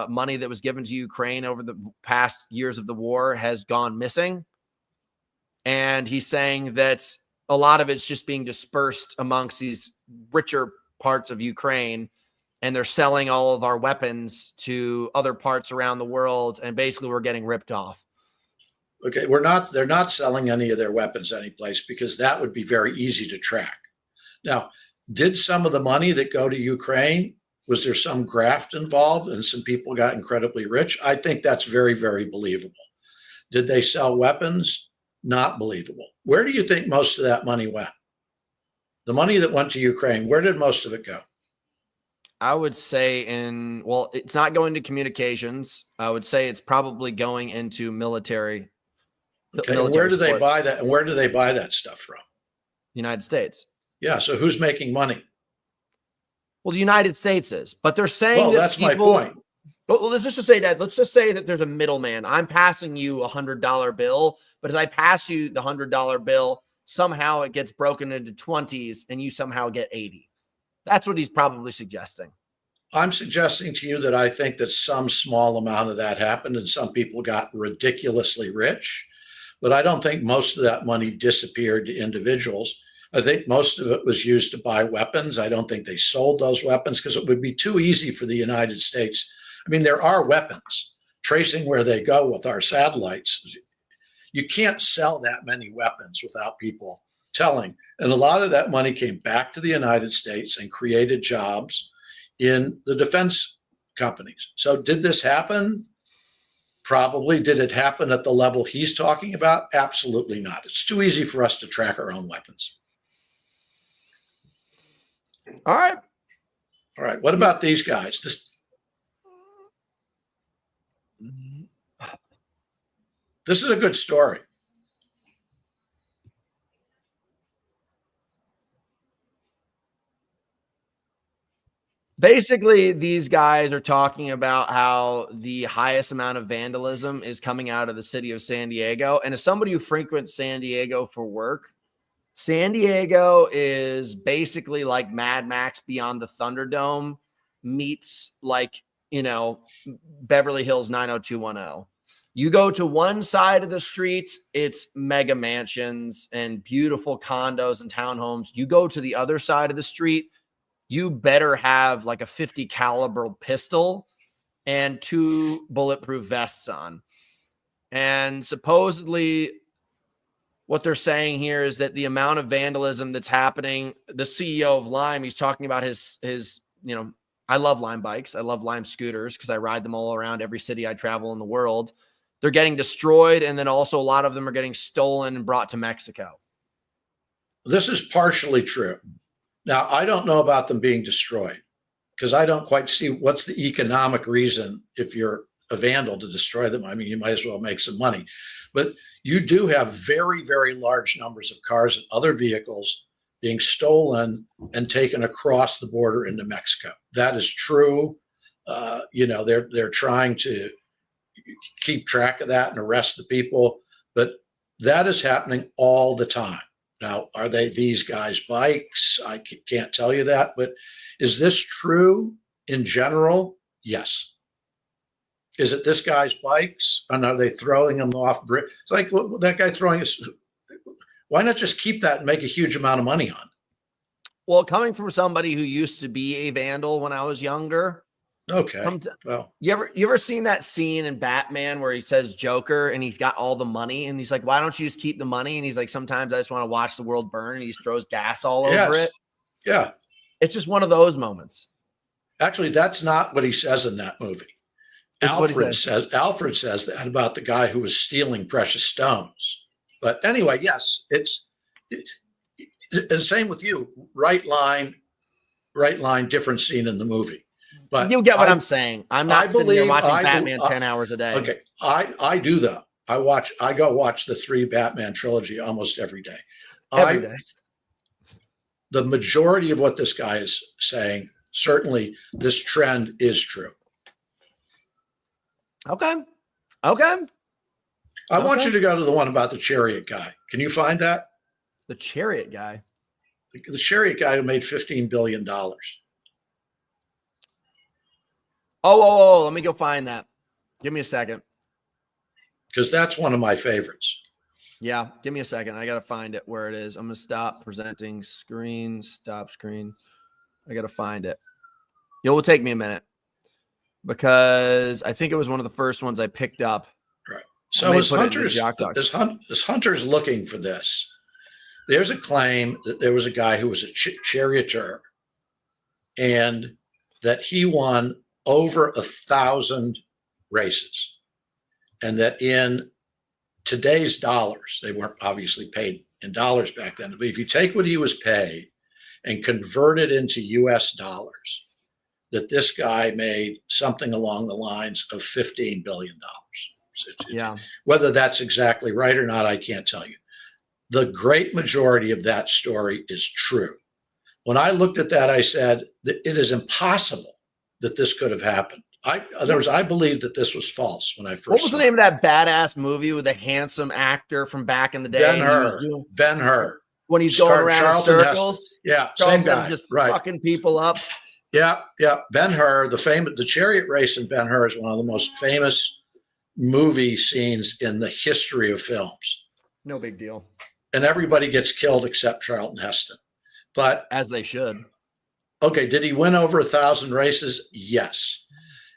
A: money that was given to Ukraine over the past years of the war has gone missing. And he's saying that a lot of it's just being dispersed amongst these richer parts of Ukraine, and they're selling all of our weapons to other parts around the world, and basically we're getting ripped off.
B: Okay, they're not selling any of their weapons anyplace, because that would be very easy to track. Now, did some of the money that go to Ukraine, was there some graft involved and some people got incredibly rich? I think that's very, very believable. Did they sell weapons? Not believable. Where do you think most of that money went? The money that went to Ukraine, where did most of it go?
A: I would say it's not going to communications. I would say it's probably going into military.
B: Okay, and where do they buy that? And where do they buy that stuff from?
A: United States.
B: Yeah. So who's making money?
A: Well, the United States is, but they're saying
B: well, that's my point.
A: Well, let's just say that there's a middleman. I'm passing you a $100 bill, but as I pass you the $100 bill, somehow it gets broken into 20s and you somehow get 80. That's what he's probably suggesting.
B: I'm suggesting to you that I think that some small amount of that happened and some people got ridiculously rich. But I don't think most of that money disappeared to individuals. I think most of it was used to buy weapons. I don't think they sold those weapons because it would be too easy for the United States. I mean, there are weapons. Tracing where they go with our satellites, you can't sell that many weapons without people telling. And a lot of that money came back to the United States and created jobs in the defense companies. So did this happen? Probably. Did it happen at the level he's talking about? Absolutely not. It's too easy for us to track our own weapons.
A: All right.
B: All right. What about these guys? This is a good story.
A: Basically, these guys are talking about how the highest amount of vandalism is coming out of the city of San Diego. And as somebody who frequents San Diego for work, San Diego is basically like Mad Max Beyond the Thunderdome meets like, you know, Beverly Hills 90210. You go to one side of the street, it's mega mansions and beautiful condos and townhomes. You go to the other side of the street, you better have like a 50 caliber pistol and 2 bulletproof vests on. And supposedly what they're saying here is that the amount of vandalism that's happening, the CEO of Lime, he's talking about his, you know, I love Lime bikes. I love Lime scooters because I ride them all around every city I travel in the world. They're getting destroyed. And then also a lot of them are getting stolen and brought to Mexico.
B: This is partially true. Now, I don't know about them being destroyed because I don't quite see what's the economic reason if you're a vandal to destroy them. I mean, you might as well make some money. But you do have very, very large numbers of cars and other vehicles being stolen and taken across the border into Mexico. That is true. You know, they're trying to keep track of that and arrest the people, but that is happening all the time. Now, are they these guys' bikes? I can't tell you that, but is this true in general? Yes. Is it this guy's bikes? And are they throwing them off? It's like, well, that guy throwing us. Why not just keep that and make a huge amount of money on?
A: Well, coming from somebody who used to be a vandal when I was younger.
B: Okay. Well,
A: you ever seen that scene in Batman where he says Joker and he's got all the money and he's like, why don't you just keep the money? And he's like, sometimes I just want to watch the world burn, and he just throws gas all over it.
B: Yeah.
A: It's just one of those moments.
B: Actually, that's not what he says in that movie. Alfred says that about the guy who was stealing precious stones. But anyway, yes, it's the same with you. Right line, different scene in the movie. But
A: you get what I'm saying. I'm not sitting here watching Batman 10 hours a day.
B: Okay, I do though. I go watch the 3 Batman trilogy almost every day.
A: Every day.
B: The majority of what this guy is saying, certainly this trend is true.
A: Okay.
B: I want you to go to the one about the chariot guy. Can you find that?
A: The chariot guy?
B: The chariot guy who made $15 billion.
A: Oh, let me go find that. Give me a second.
B: Because that's one of my favorites.
A: Yeah, give me a second. I got to find it where it is. I'm going to stop presenting screen, stop screen. I got to find it. It will take me a minute because I think it was one of the first ones I picked up.
B: Right. So as Hunter's looking for this, there's a claim that there was a guy who was a charioteer and that he won over 1,000 races, and that in today's dollars, they weren't obviously paid in dollars back then, but if you take what he was paid and convert it into US dollars, that this guy made something along the lines of $15 billion.
A: Yeah.
B: Whether that's exactly right or not, I can't tell you. The great majority of that story is true. When I looked at that, I said that it is impossible that this could have happened. I believe that this was false when I first.
A: What was the name of that badass movie with the handsome actor from back in the day?
B: Ben-Hur.
A: When he's going around in circles.
B: Yeah, same guy.
A: Just fucking people up.
B: Yeah. Ben-Hur, the chariot race in Ben-Hur is one of the most famous movie scenes in the history of films.
A: No big deal.
B: And everybody gets killed except Charlton Heston. But
A: as they should.
B: Okay, did he win over 1,000 races? Yes.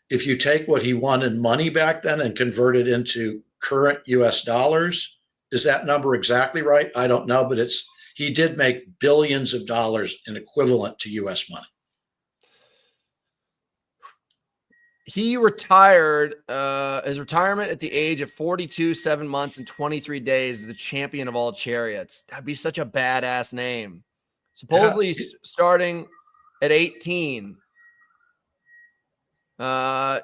B: If you take what he won in money back then and convert it into current US dollars, is that number exactly right? I don't know, but he did make billions of dollars in equivalent to US money.
A: He retired, his retirement at the age of 42, 7 months, and 23 days, the champion of all chariots. That'd be such a badass name. Supposedly starting at 18. I'm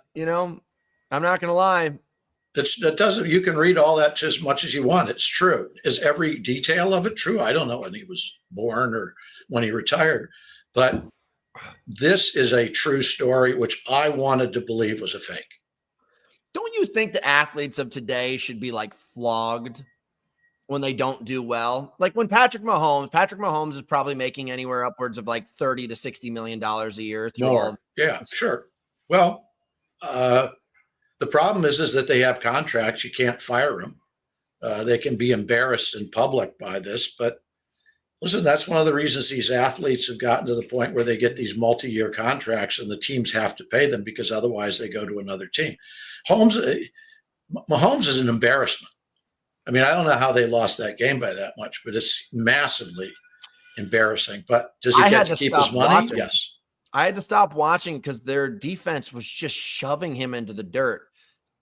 A: not going to lie.
B: You can read all that just as much as you want. It's true. Is every detail of it true? I don't know when he was born or when he retired, but this is a true story, which I wanted to believe was a fake.
A: Don't you think the athletes of today should be like flogged when they don't do well? Like when Patrick Mahomes is probably making anywhere upwards of like $30 to $60 million a year.
B: Yeah, sure. Well, the problem is that they have contracts. You can't fire them. They can be embarrassed in public by this. But listen, that's one of the reasons these athletes have gotten to the point where they get these multi-year contracts and the teams have to pay them because otherwise they go to another team. Mahomes is an embarrassment. I mean, I don't know how they lost that game by that much, but it's massively embarrassing. But does he get to keep his money?
A: Watching.
B: Yes.
A: I had to stop watching because their defense was just shoving him into the dirt.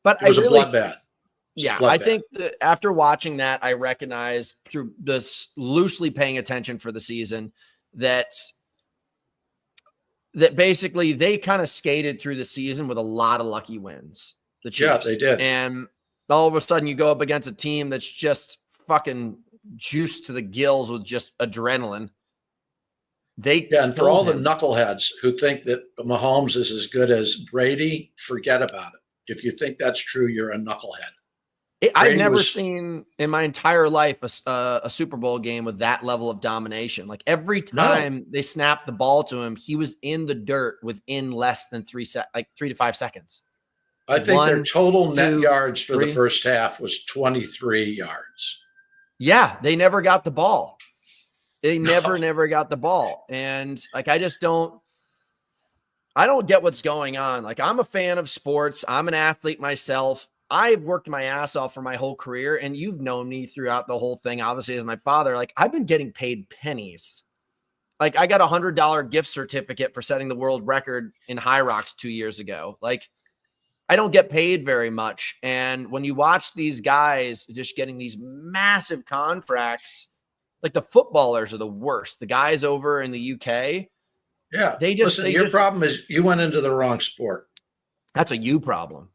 A: But
B: it was a bloodbath.
A: I think that after watching that, I recognized through this loosely paying attention for the season that basically they kind of skated through the season with a lot of lucky wins. The Chiefs.
B: Yeah, they did.
A: And all of a sudden you go up against a team that's just fucking juiced to the gills with just adrenaline.
B: And for all the knuckleheads who think that Mahomes is as good as Brady, forget about it. If you think that's true, you're a knucklehead.
A: I've never seen in my entire life a Super Bowl game with that level of domination. Like every time they snapped the ball to him, he was in the dirt within less than 3 to 5 seconds.
B: I think their total net
A: 2,
B: yards for
A: 3.
B: the first half was 23 yards.
A: Yeah, they never got the ball. They never got the ball. And like, I don't get what's going on. Like, I'm a fan of sports. I'm an athlete myself. I've worked my ass off for my whole career, and you've known me throughout the whole thing, obviously, as my father. Like, I've been getting paid pennies. Like, I got a $100 gift certificate for setting the world record in high rocks 2 years ago. Like, I don't get paid very much. And when you watch these guys just getting these massive contracts, like the footballers are the worst. The guys over in the UK.
B: Yeah.
A: They just,
B: Listen, your problem is you went into the wrong sport.
A: That's a you problem.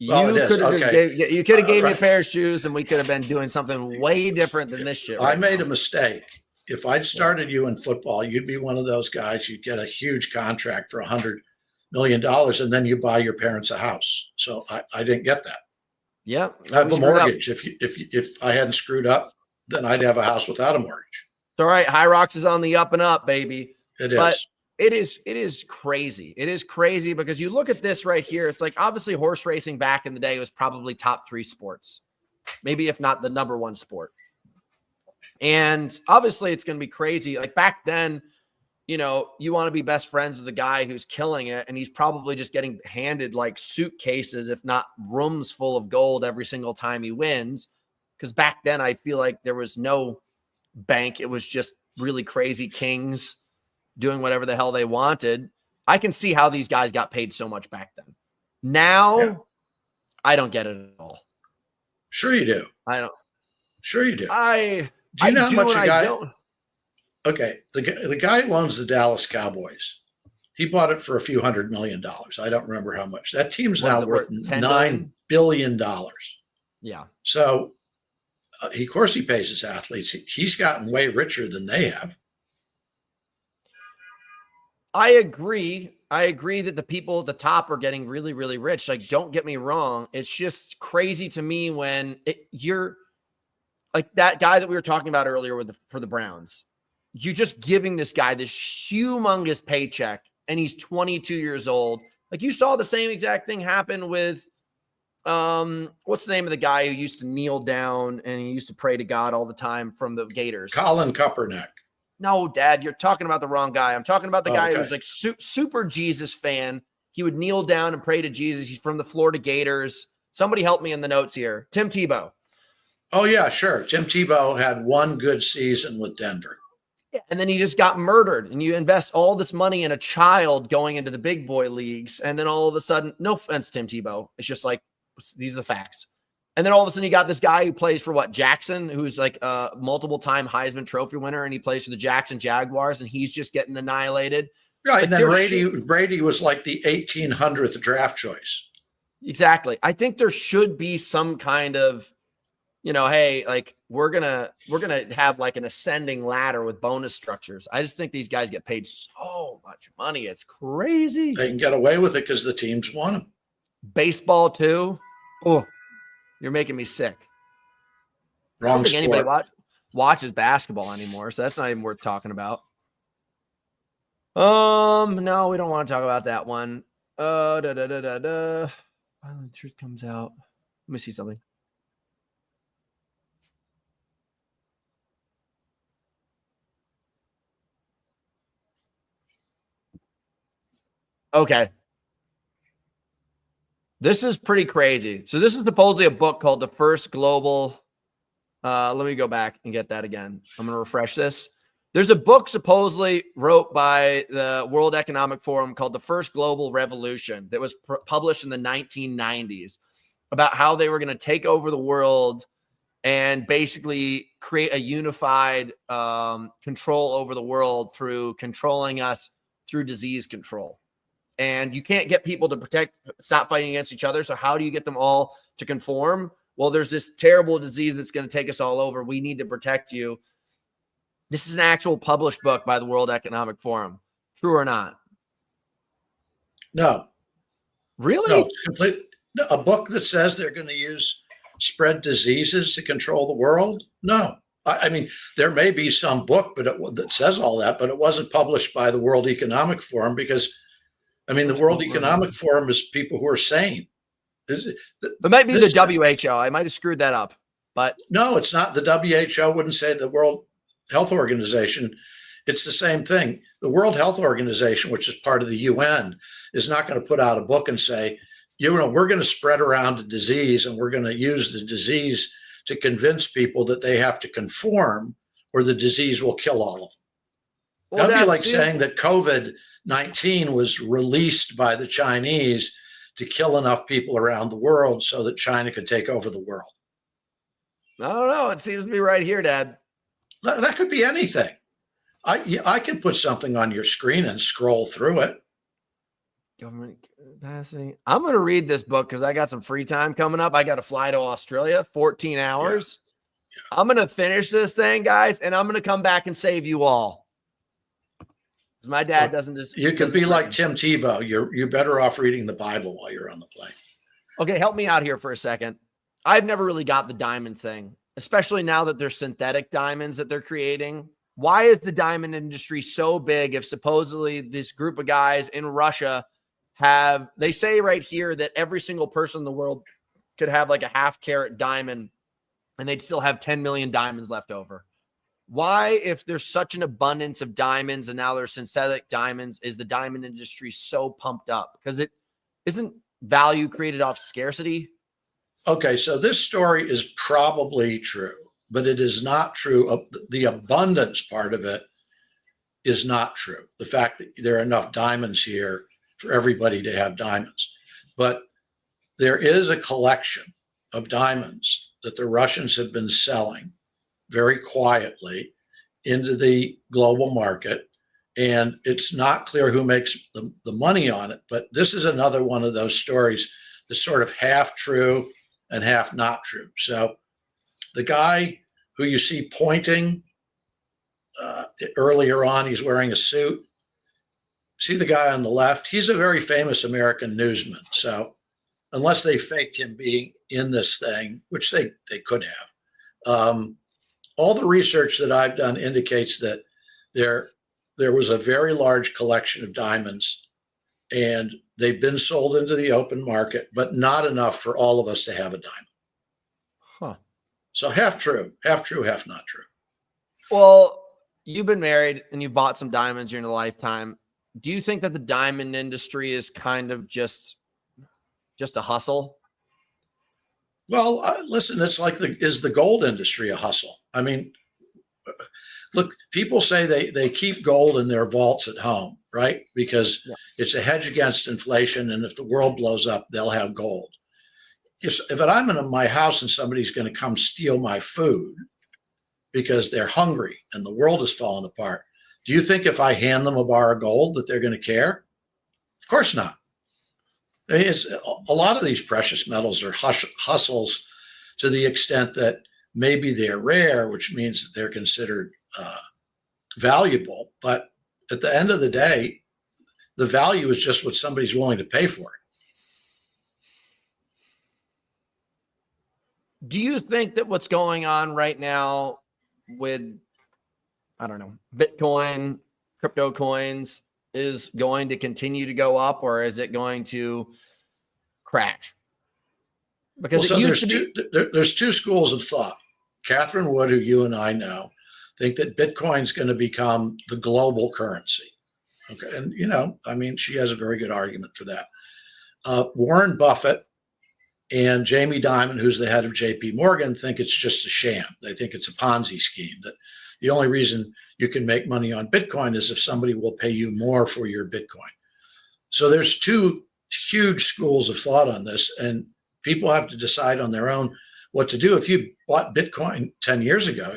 B: Well,
A: You could have
B: okay.
A: you could have gave me a pair of shoes and we could have been doing something way different than this shit.
B: I made a mistake. If I'd started you in football, you'd be one of those guys. You'd get a huge contract for $100 million, and then you buy your parents a house. So I didn't get that.
A: Yeah,
B: I have a mortgage. If I hadn't screwed up, then I'd have a house without a mortgage.
A: It's all right. High Rocks is on the up and up, baby.
B: It is.
A: But it is crazy. It is crazy because you look at this right here. It's like, obviously horse racing back in the day was probably top 3 sports, maybe if not the #1 sport. And obviously it's going to be crazy. Like back then, you know, you want to be best friends with the guy who's killing it. And he's probably just getting handed like suitcases, if not rooms full of gold every single time he wins. Because back then I feel like there was no bank. It was just really crazy kings doing whatever the hell they wanted. I can see how these guys got paid so much back then. Now, yeah. I don't get it at all.
B: Sure you do.
A: I don't.
B: Sure you do.
A: Do
B: you know how much a guy?
A: Don't.
B: Okay, the guy who owns the Dallas Cowboys, he bought it for a few $100 million. I don't remember how much. That team's now worth $9 billion.
A: Yeah.
B: So, of course, he pays his athletes. He's gotten way richer than they have.
A: I agree. I agree that the people at the top are getting really, really rich. Like, don't get me wrong. It's just crazy to me when you're like that guy that we were talking about earlier for the Browns. You're just giving this guy this humongous paycheck, and he's 22 years old. Like, you saw the same exact thing happen with what's the name of the guy who used to kneel down and he used to pray to God all the time from the Gators?
B: Colin Kaepernick.
A: No, Dad, you're talking about the wrong guy. I'm talking about the guy who was like super Jesus fan. He would kneel down and pray to Jesus. He's from the Florida Gators. Somebody help me in the notes here. Tim Tebow.
B: Oh, yeah, sure. Tim Tebow had one good season with Denver.
A: Yeah, and then he just got murdered. And you invest all this money in a child going into the big boy leagues. And then all of a sudden, no offense, Tim Tebow. It's just like, these are the facts. And then all of a sudden you got this guy who plays for Jackson, who's like a multiple-time Heisman Trophy winner, and he plays for the Jackson Jaguars, and he's just getting annihilated.
B: Right, and then Brady was like the 1800th draft choice.
A: Exactly. I think there should be some kind of, you know, hey, like we're gonna have like an ascending ladder with bonus structures. I just think these guys get paid so much money. It's crazy.
B: They can get away with it because the teams want them.
A: Baseball too. Oh. You're making me sick.
B: Wrong
A: I don't think
B: sport.
A: anybody watches basketball anymore, so that's not even worth talking about. No, we don't want to talk about that one. Violent Truth comes out. Let me see something. Okay. This is pretty crazy. So this is supposedly a book called The First Global. Let me go back and get that again. I'm going to refresh this. There's a book supposedly wrote by the World Economic Forum called The First Global Revolution that was published in the 1990s about how they were going to take over the world and basically create a unified control over the world through controlling us through disease control. And you can't get people to stop fighting against each other. So how do you get them all to conform? Well, there's this terrible disease that's going to take us all over. We need to protect you. This is an actual published book by the World Economic Forum. True or not?
B: No.
A: Really?
B: No, it's complete. A book that says they're going to spread diseases to control the world? No. I mean, there may be some book that says all that, but it wasn't published by the World Economic Forum because, I mean, the World Economic Forum is people who are sane.
A: It might be the WHO. I might have screwed that up, but
B: no, it's not. The WHO wouldn't say the World Health Organization. It's the same thing. The World Health Organization, which is part of the UN, is not going to put out a book and say, we're going to spread around a disease and we're going to use the disease to convince people that they have to conform or the disease will kill all of them. Well, that'd be like saying that COVID-19 was released by the Chinese to kill enough people around the world so that China could take over the world.
A: I don't know. It seems to be right here, Dad.
B: That could be anything. I can put something on your screen and scroll through it.
A: Government capacity. I'm going to read this book because I got some free time coming up. I got to fly to Australia, 14 hours. Yeah. I'm going to finish this thing, guys, and I'm going to come back and save you all. Because my dad doesn't just.
B: You could be like Tim Tebow. You're better off reading the Bible while you're on the plane.
A: Okay, help me out here for a second. I've never really got the diamond thing, especially now that there's synthetic diamonds that they're creating. Why is the diamond industry so big if supposedly this group of guys in Russia they say right here that every single person in the world could have like a half-carat diamond and they'd still have 10 million diamonds left over. Why, if there's such an abundance of diamonds and now there's synthetic diamonds, is the diamond industry so pumped up? Because it isn't value created off scarcity.
B: Okay, so this story is probably true, but it is not true. The abundance part of it is not true. The fact that there are enough diamonds here for everybody to have diamonds. But there is a collection of diamonds that the Russians have been selling very quietly into the global market. And it's not clear who makes the money on it. But this is another one of those stories that's sort of half true and half not true. So the guy who you see pointing earlier on, he's wearing a suit. See the guy on the left? He's a very famous American newsman. So unless they faked him being in this thing, which they could have, all the research that I've done indicates that there was a very large collection of diamonds and they've been sold into the open market, but not enough for all of us to have a diamond.
A: Huh.
B: So half true, half not true.
A: Well, you've been married and you bought some diamonds during a lifetime. Do you think that the diamond industry is kind of just a hustle?
B: Well, listen, it's like is the gold industry a hustle? I mean, look, people say they keep gold in their vaults at home, right? Because it's a hedge against inflation. And if the world blows up, they'll have gold. If I'm in my house and somebody's going to come steal my food because they're hungry and the world is falling apart, do you think if I hand them a bar of gold that they're going to care? Of course not. It's a lot of these precious metals are hustles to the extent that maybe they're rare, which means that they're considered valuable. But at the end of the day, the value is just what somebody's willing to pay for it.
A: Do you think that what's going on right now with, I don't know, Bitcoin, crypto coins is going to continue to go up, or is it going to crash? Because
B: there's two schools of thought. Catherine Wood, who you and I know, think that Bitcoin's going to become the global currency. Okay, and she has a very good argument for that. Warren Buffett and Jamie Dimon, who's the head of JP Morgan, think it's just a sham. They think it's a Ponzi scheme, that the only reason you can make money on Bitcoin is if somebody will pay you more for your Bitcoin. So there's two huge schools of thought on this, and people have to decide on their own what to do. If you bought Bitcoin 10 years ago,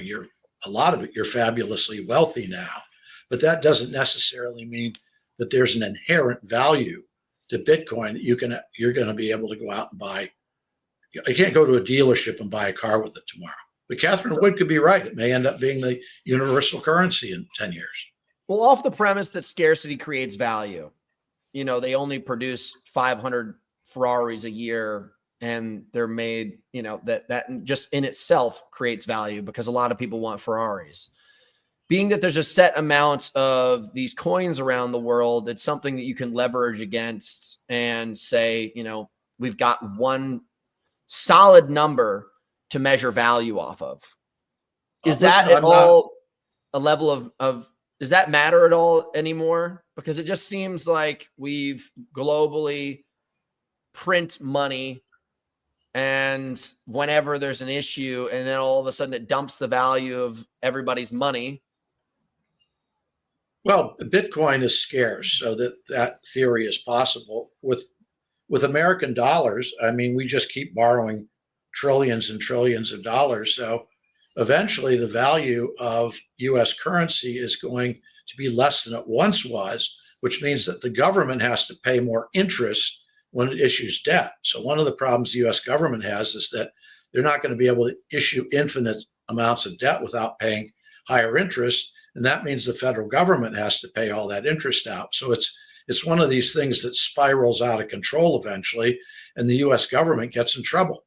B: a lot of it, you're fabulously wealthy now, but that doesn't necessarily mean that there's an inherent value to Bitcoin that you're going to be able to go out and buy. I can't go to a dealership and buy a car with it tomorrow. But Catherine Wood could be right. It may end up being the universal currency in 10 years. Well,
A: off the premise that scarcity creates value, they only produce 500 Ferraris a year and they're made, that just in itself creates value because a lot of people want Ferraris. Being that there's a set amount of these coins around the world, it's something that you can leverage against and say, we've got one solid number to measure value off of. Is that at all a level of does that matter at all anymore? Because it just seems like we've globally print money, and whenever there's an issue, and then all of a sudden it dumps the value of everybody's money.
B: Well, Bitcoin is scarce, so that theory is possible. With American dollars, I mean, we just keep borrowing trillions and trillions of dollars. So eventually the value of US currency is going to be less than it once was, which means that the government has to pay more interest when it issues debt. So one of the problems the US government has is that they're not going to be able to issue infinite amounts of debt without paying higher interest. And that means the federal government has to pay all that interest out. So it's one of these things that spirals out of control eventually, and the US government gets in trouble.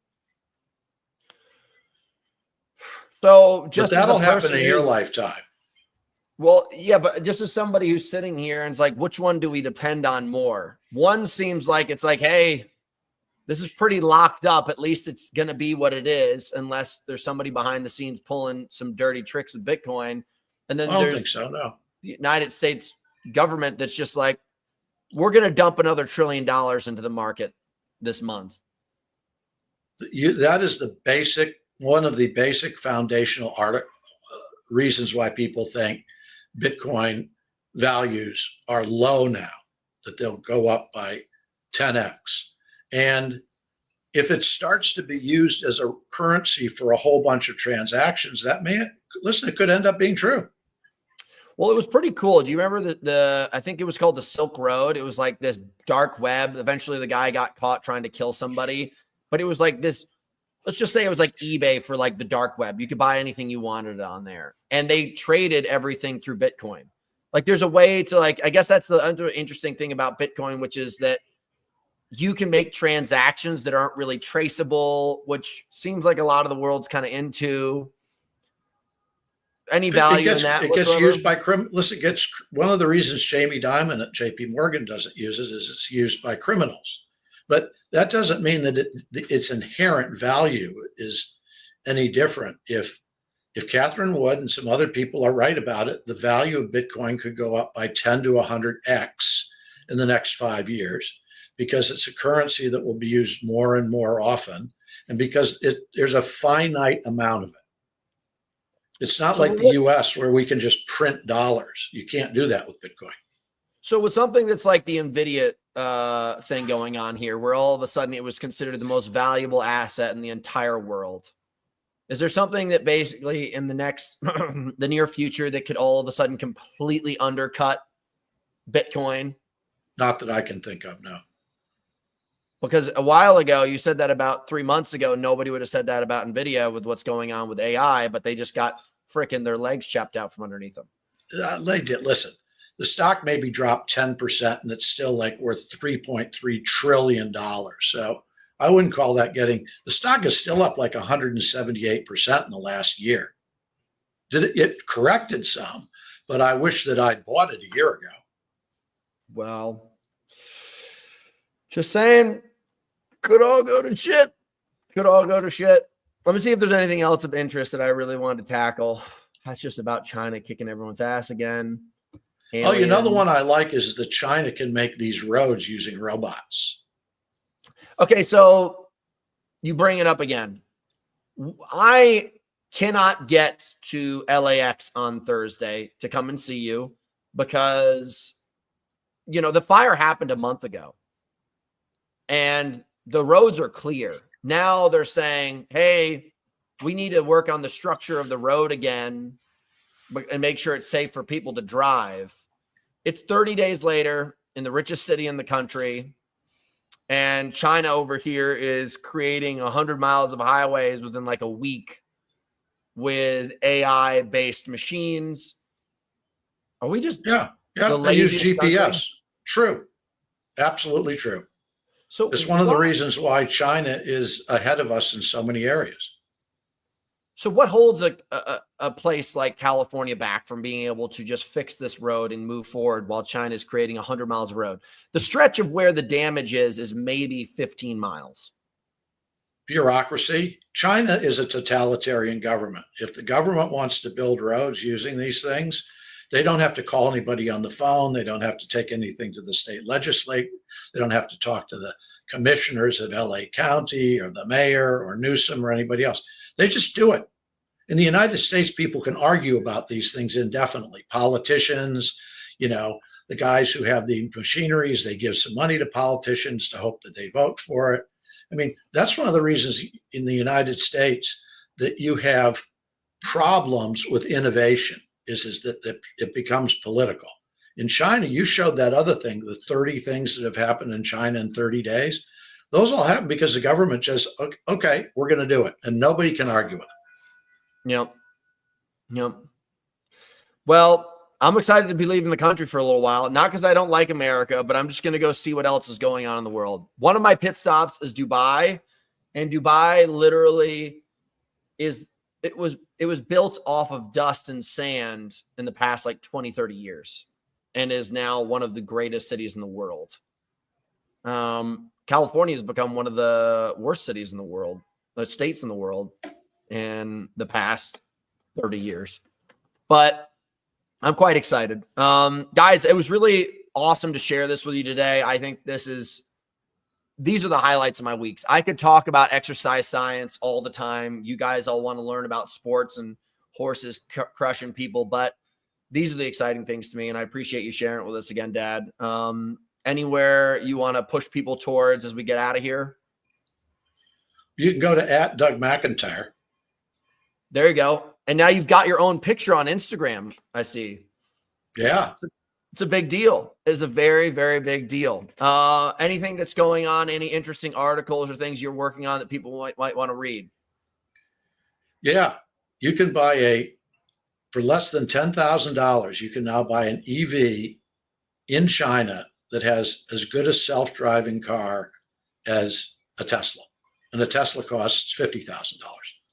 A: So just
B: but that'll happen in your lifetime.
A: Well, yeah, but just as somebody who's sitting here and it's like, which one do we depend on more? One seems like it's like, hey, this is pretty locked up. At least it's going to be what it is, unless there's somebody behind the scenes pulling some dirty tricks with Bitcoin. And then
B: I don't think so, no.
A: The United States government that's just like, we're going to dump another $1 trillion into the market this month.
B: That is one of the basic foundational reasons why people think Bitcoin values are low now, that they'll go up by 10x. And if it starts to be used as a currency for a whole bunch of transactions, it could end up being true.
A: Well, it was pretty cool. Do you remember I think it was called the Silk Road. It was like this dark web. Eventually the guy got caught trying to kill somebody, but it was like this, let's just say it was like eBay for like the dark web. You could buy anything you wanted on there, and they traded everything through Bitcoin. Like there's a way to I guess that's the interesting thing about Bitcoin, which is that you can make transactions that aren't really traceable, which seems like a lot of the world's kind of into. Any value in that?
B: It gets used by listen, one of the reasons Jamie Dimon at JP Morgan doesn't use it is it's used by criminals. But that doesn't mean that its inherent value is any different. If Catherine Wood and some other people are right about it, the value of Bitcoin could go up by 10 to 100x in the next 5 years, because it's a currency that will be used more and more often, and because there's a finite amount of it. It's not like the US where we can just print dollars. You can't do that with Bitcoin.
A: So with something that's like the NVIDIA thing going on here, where all of a sudden it was considered the most valuable asset in the entire world, is there something that basically in the near future that could all of a sudden completely undercut Bitcoin?
B: Not that I can think of, no.
A: Because a while ago, you said that about 3 months ago, nobody would have said that about NVIDIA with what's going on with AI, but they just got freaking their legs chopped out from underneath them.
B: They did. Listen, the stock maybe dropped 10% and it's still like worth $3.3 trillion. So I wouldn't call that the stock is still up like 178% in the last year. It corrected some, but I wish that I'd bought it a year ago.
A: Well, just saying, could all go to shit. Could all go to shit. Let me see if there's anything else of interest that I really wanted to tackle. That's just about China kicking everyone's ass again.
B: Oh, you know, the one I like is that China can make these roads using robots.
A: Okay, so you bring it up again. I cannot get to LAX on Thursday to come and see you because, you know, the fire happened a month ago and the roads are clear. Now they're saying, hey, we need to work on the structure of the road again and make sure it's safe for people to drive. It's 30 days later in the richest city in the country, and China over here is creating 100 miles of highways within like a week with AI-based machines. Are we just
B: they use GPS? Country? True, absolutely true. So it's one of the reasons why China is ahead of us in so many areas.
A: So what holds a place like California back from being able to just fix this road and move forward while China is creating 100 miles of road? The stretch of where the damage is maybe 15 miles.
B: Bureaucracy. China is a totalitarian government. If the government wants to build roads using these things, they don't have to call anybody on the phone. They don't have to take anything to the state legislature. They don't have to talk to the commissioners of LA County or the mayor or Newsom or anybody else. They just do it. In the United States, people can argue about these things indefinitely. Politicians, the guys who have the machineries, they give some money to politicians to hope that they vote for it. I mean, that's one of the reasons in the United States that you have problems with innovation is that it becomes political. In China, you showed that other thing, the 30 things that have happened in China in 30 days. Those all happen because the government just, okay, we're going to do it. And nobody can argue with it.
A: Yep. Well, I'm excited to be leaving the country for a little while. Not because I don't like America, but I'm just going to go see what else is going on in the world. One of my pit stops is Dubai. And Dubai literally it was built off of dust and sand in the past like 20, 30 years and is now one of the greatest cities in the world. California has become one of the worst cities in the world, states in the world in the past 30 years. But I'm quite excited. Guys, it was really awesome to share this with you today. I think these are the highlights of my weeks. I could talk about exercise science all the time. You guys all want to learn about sports and horses crushing people, but these are the exciting things to me, and I appreciate you sharing it with us again, Dad. Anywhere you want to push people towards as we get out of here?
B: You can go to @DougMcIntyre.
A: There you go. And now you've got your own picture on Instagram, I see.
B: Yeah.
A: It's a big deal. It's a very, very big deal. Anything that's going on, any interesting articles or things you're working on that people might want to read?
B: Yeah. You can buy for less than $10,000, you can now buy an EV in China that has as good a self-driving car as a Tesla. And a Tesla costs $50,000.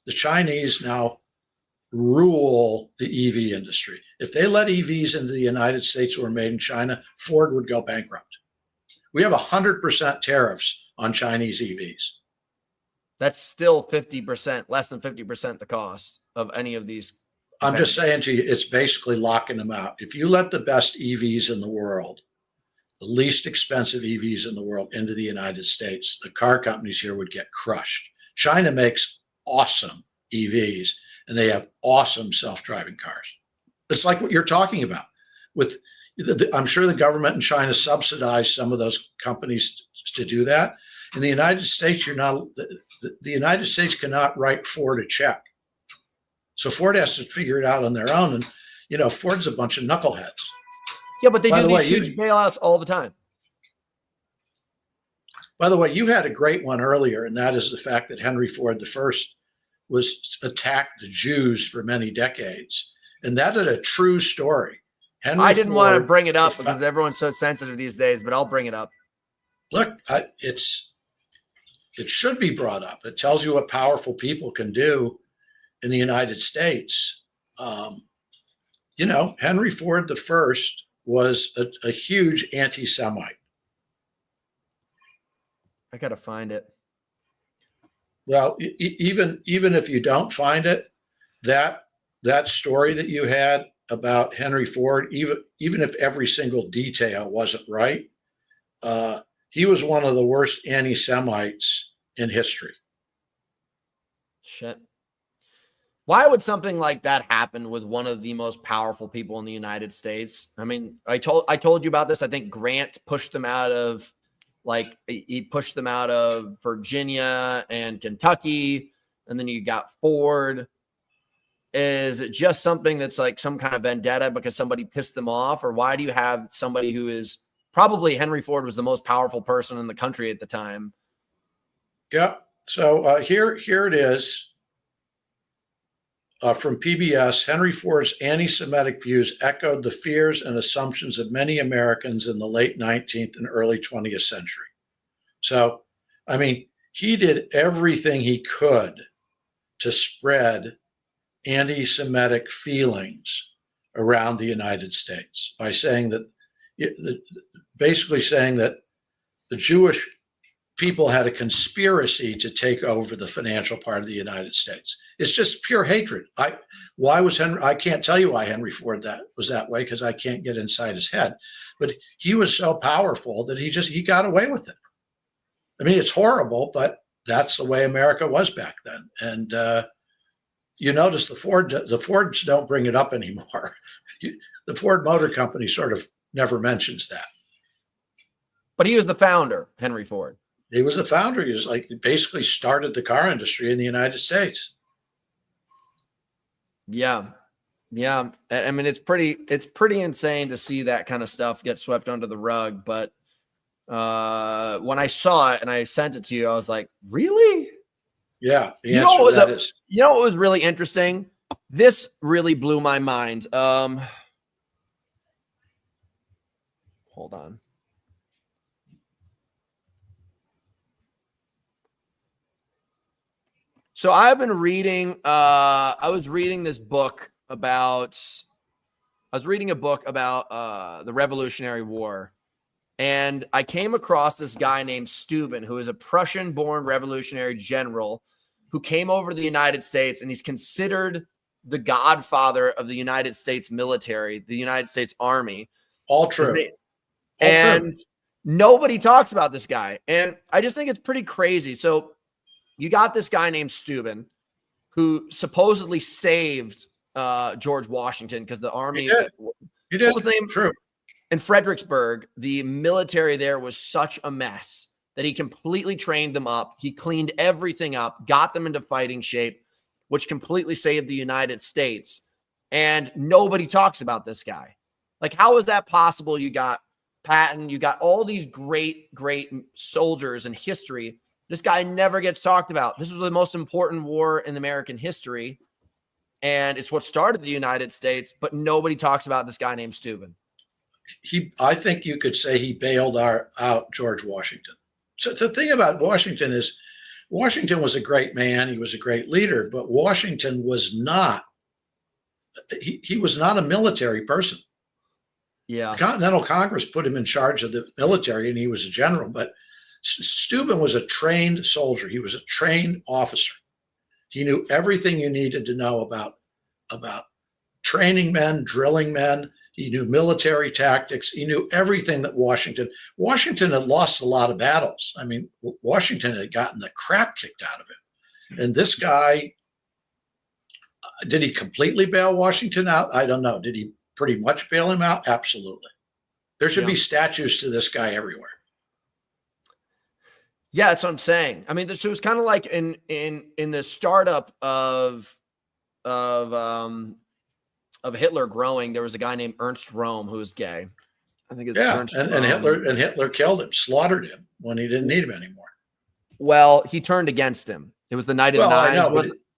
B: The Chinese now rule the EV industry. If they let EVs into the United States that were made in China, Ford would go bankrupt. We have 100% tariffs on Chinese EVs.
A: That's still 50%, less than 50% the cost of any of these.
B: I'm just saying to you, it's basically locking them out. If you let the best EVs in the world, the least expensive EVs in the world into the United States, the car companies here would get crushed. China makes awesome EVs, and they have awesome self-driving cars. It's like what you're talking about. I'm sure the government in China subsidized some of those companies to do that. In the United States, the United States cannot write Ford a check. So Ford has to figure it out on their own. And, Ford's a bunch of knuckleheads.
A: Yeah, but they do these huge bailouts all the time.
B: By the way, you had a great one earlier, and that is the fact that Henry Ford I was attacked the Jews for many decades. And that is a true story.
A: I didn't want to bring it up because everyone's so sensitive these days, but I'll bring it up.
B: Look, it should be brought up. It tells you what powerful people can do in the United States. Henry Ford I was a huge anti-Semite.
A: I got to find it.
B: Well, even if you don't find it, that story that you had about Henry Ford, even if every single detail wasn't right, he was one of the worst anti-Semites in history.
A: Shit. Why would something like that happen with one of the most powerful people in the United States? I mean, I told you about this. I think Grant pushed them out of Virginia and Kentucky, and then you got Ford. Is it just something that's like some kind of vendetta because somebody pissed them off? Or why do you have somebody who is probably Henry Ford was the most powerful person in the country at the time?
B: Yeah. So here it is from PBS. Henry Ford's anti-Semitic views echoed the fears and assumptions of many Americans in the late 19th and early 20th century. So, I mean, he did everything he could to spread anti-Semitic feelings around the United States by saying that, basically saying that the Jewish people had a conspiracy to take over the financial part of the United States. It's just pure hatred. I can't tell you why Henry Ford was that way, because I can't get inside his head, but he was so powerful that he got away with it. I mean, it's horrible, but that's the way America was back then. And you notice the Fords don't bring it up anymore. The Ford Motor Company sort of never mentions that.
A: But he was the founder, Henry Ford.
B: He was the founder. He was like, basically started the car industry in the United States.
A: Yeah. Yeah. I mean, it's pretty insane to see that kind of stuff get swept under the rug. But when I saw it and I sent it to you, I was like, really?
B: Yeah.
A: You know what was really interesting? This really blew my mind. Hold on. So I've been reading, I was reading a book about the Revolutionary War. And I came across this guy named Steuben, who is a Prussian-born revolutionary general who came over to the United States, and he's considered the godfather of the United States military, the United States Army.
B: All true.
A: And nobody talks about this guy. And I just think it's pretty crazy. So you got this guy named Steuben who supposedly saved George Washington because the army.
B: He did.
A: What was the name?
B: True.
A: In Fredericksburg, the military there was such a mess that he completely trained them up. He cleaned everything up, got them into fighting shape, which completely saved the United States. And nobody talks about this guy. Like, how is that possible? You got Patton, you got all these great soldiers in history. This guy never gets talked about. This was the most important war in American history, and it's what started the United States, but nobody talks about this guy named Steuben.
B: I think you could say he bailed out George Washington. So the thing about Washington is Washington was a great man. He was a great leader, but Washington was not, he was not a military person.
A: Yeah.
B: The Continental Congress put him in charge of the military, and he was a general, but Steuben was a trained soldier. He was a trained officer. He knew everything you needed to know about training men, drilling men. He knew military tactics. He knew everything that Washington had lost a lot of battles. I mean, Washington had gotten the crap kicked out of him. And this guy, did he completely bail Washington out? I don't know. Did he pretty much bail him out? Absolutely. There should be statues to this guy everywhere.
A: Yeah, that's what I'm saying. I mean, so it was kind of like in the startup of Hitler growing, there was a guy named Ernst Röhm who was gay. I think it's Ernst Röhm.
B: and Hitler killed him, slaughtered him when he didn't need him anymore.
A: Well, he turned against him. It was the Night of the Knives.
B: I know,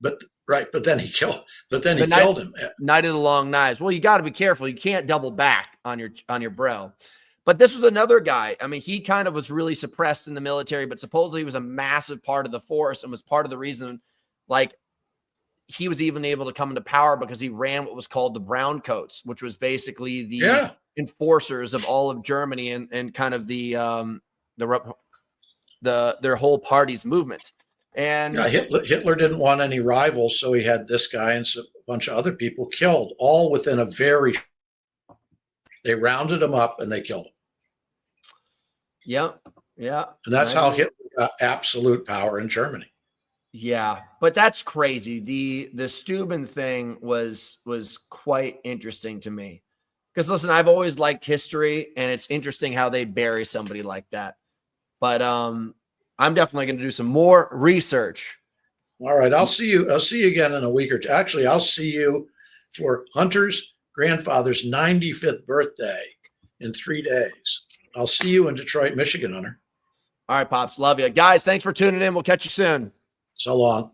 B: but then he killed him.
A: Night of the Long Knives. Well, you got to be careful. You can't double back on your bro. But this was another guy. I mean, he kind of was really suppressed in the military, but supposedly he was a massive part of the force and was part of the reason, like, he was even able to come into power because he ran what was called the Brown Coats, which was basically the enforcers of all of Germany and kind of their whole party's movement. And
B: Hitler didn't want any rivals, so he had this guy and a bunch of other people killed, all within a very. They rounded him up and they killed him.
A: Yeah.
B: And that's how Hitler got absolute power in Germany.
A: Yeah, but that's crazy. The Steuben thing was quite interesting to me. Because listen, I've always liked history, and it's interesting how they bury somebody like that. But I'm definitely going to do some more research.
B: All right, I'll see you again in a week or two. Actually, I'll see you for Hunter's grandfather's 95th birthday in 3 days. I'll see you in Detroit, Michigan, Hunter.
A: All right, Pops. Love you. Guys, thanks for tuning in. We'll catch you soon.
B: So long.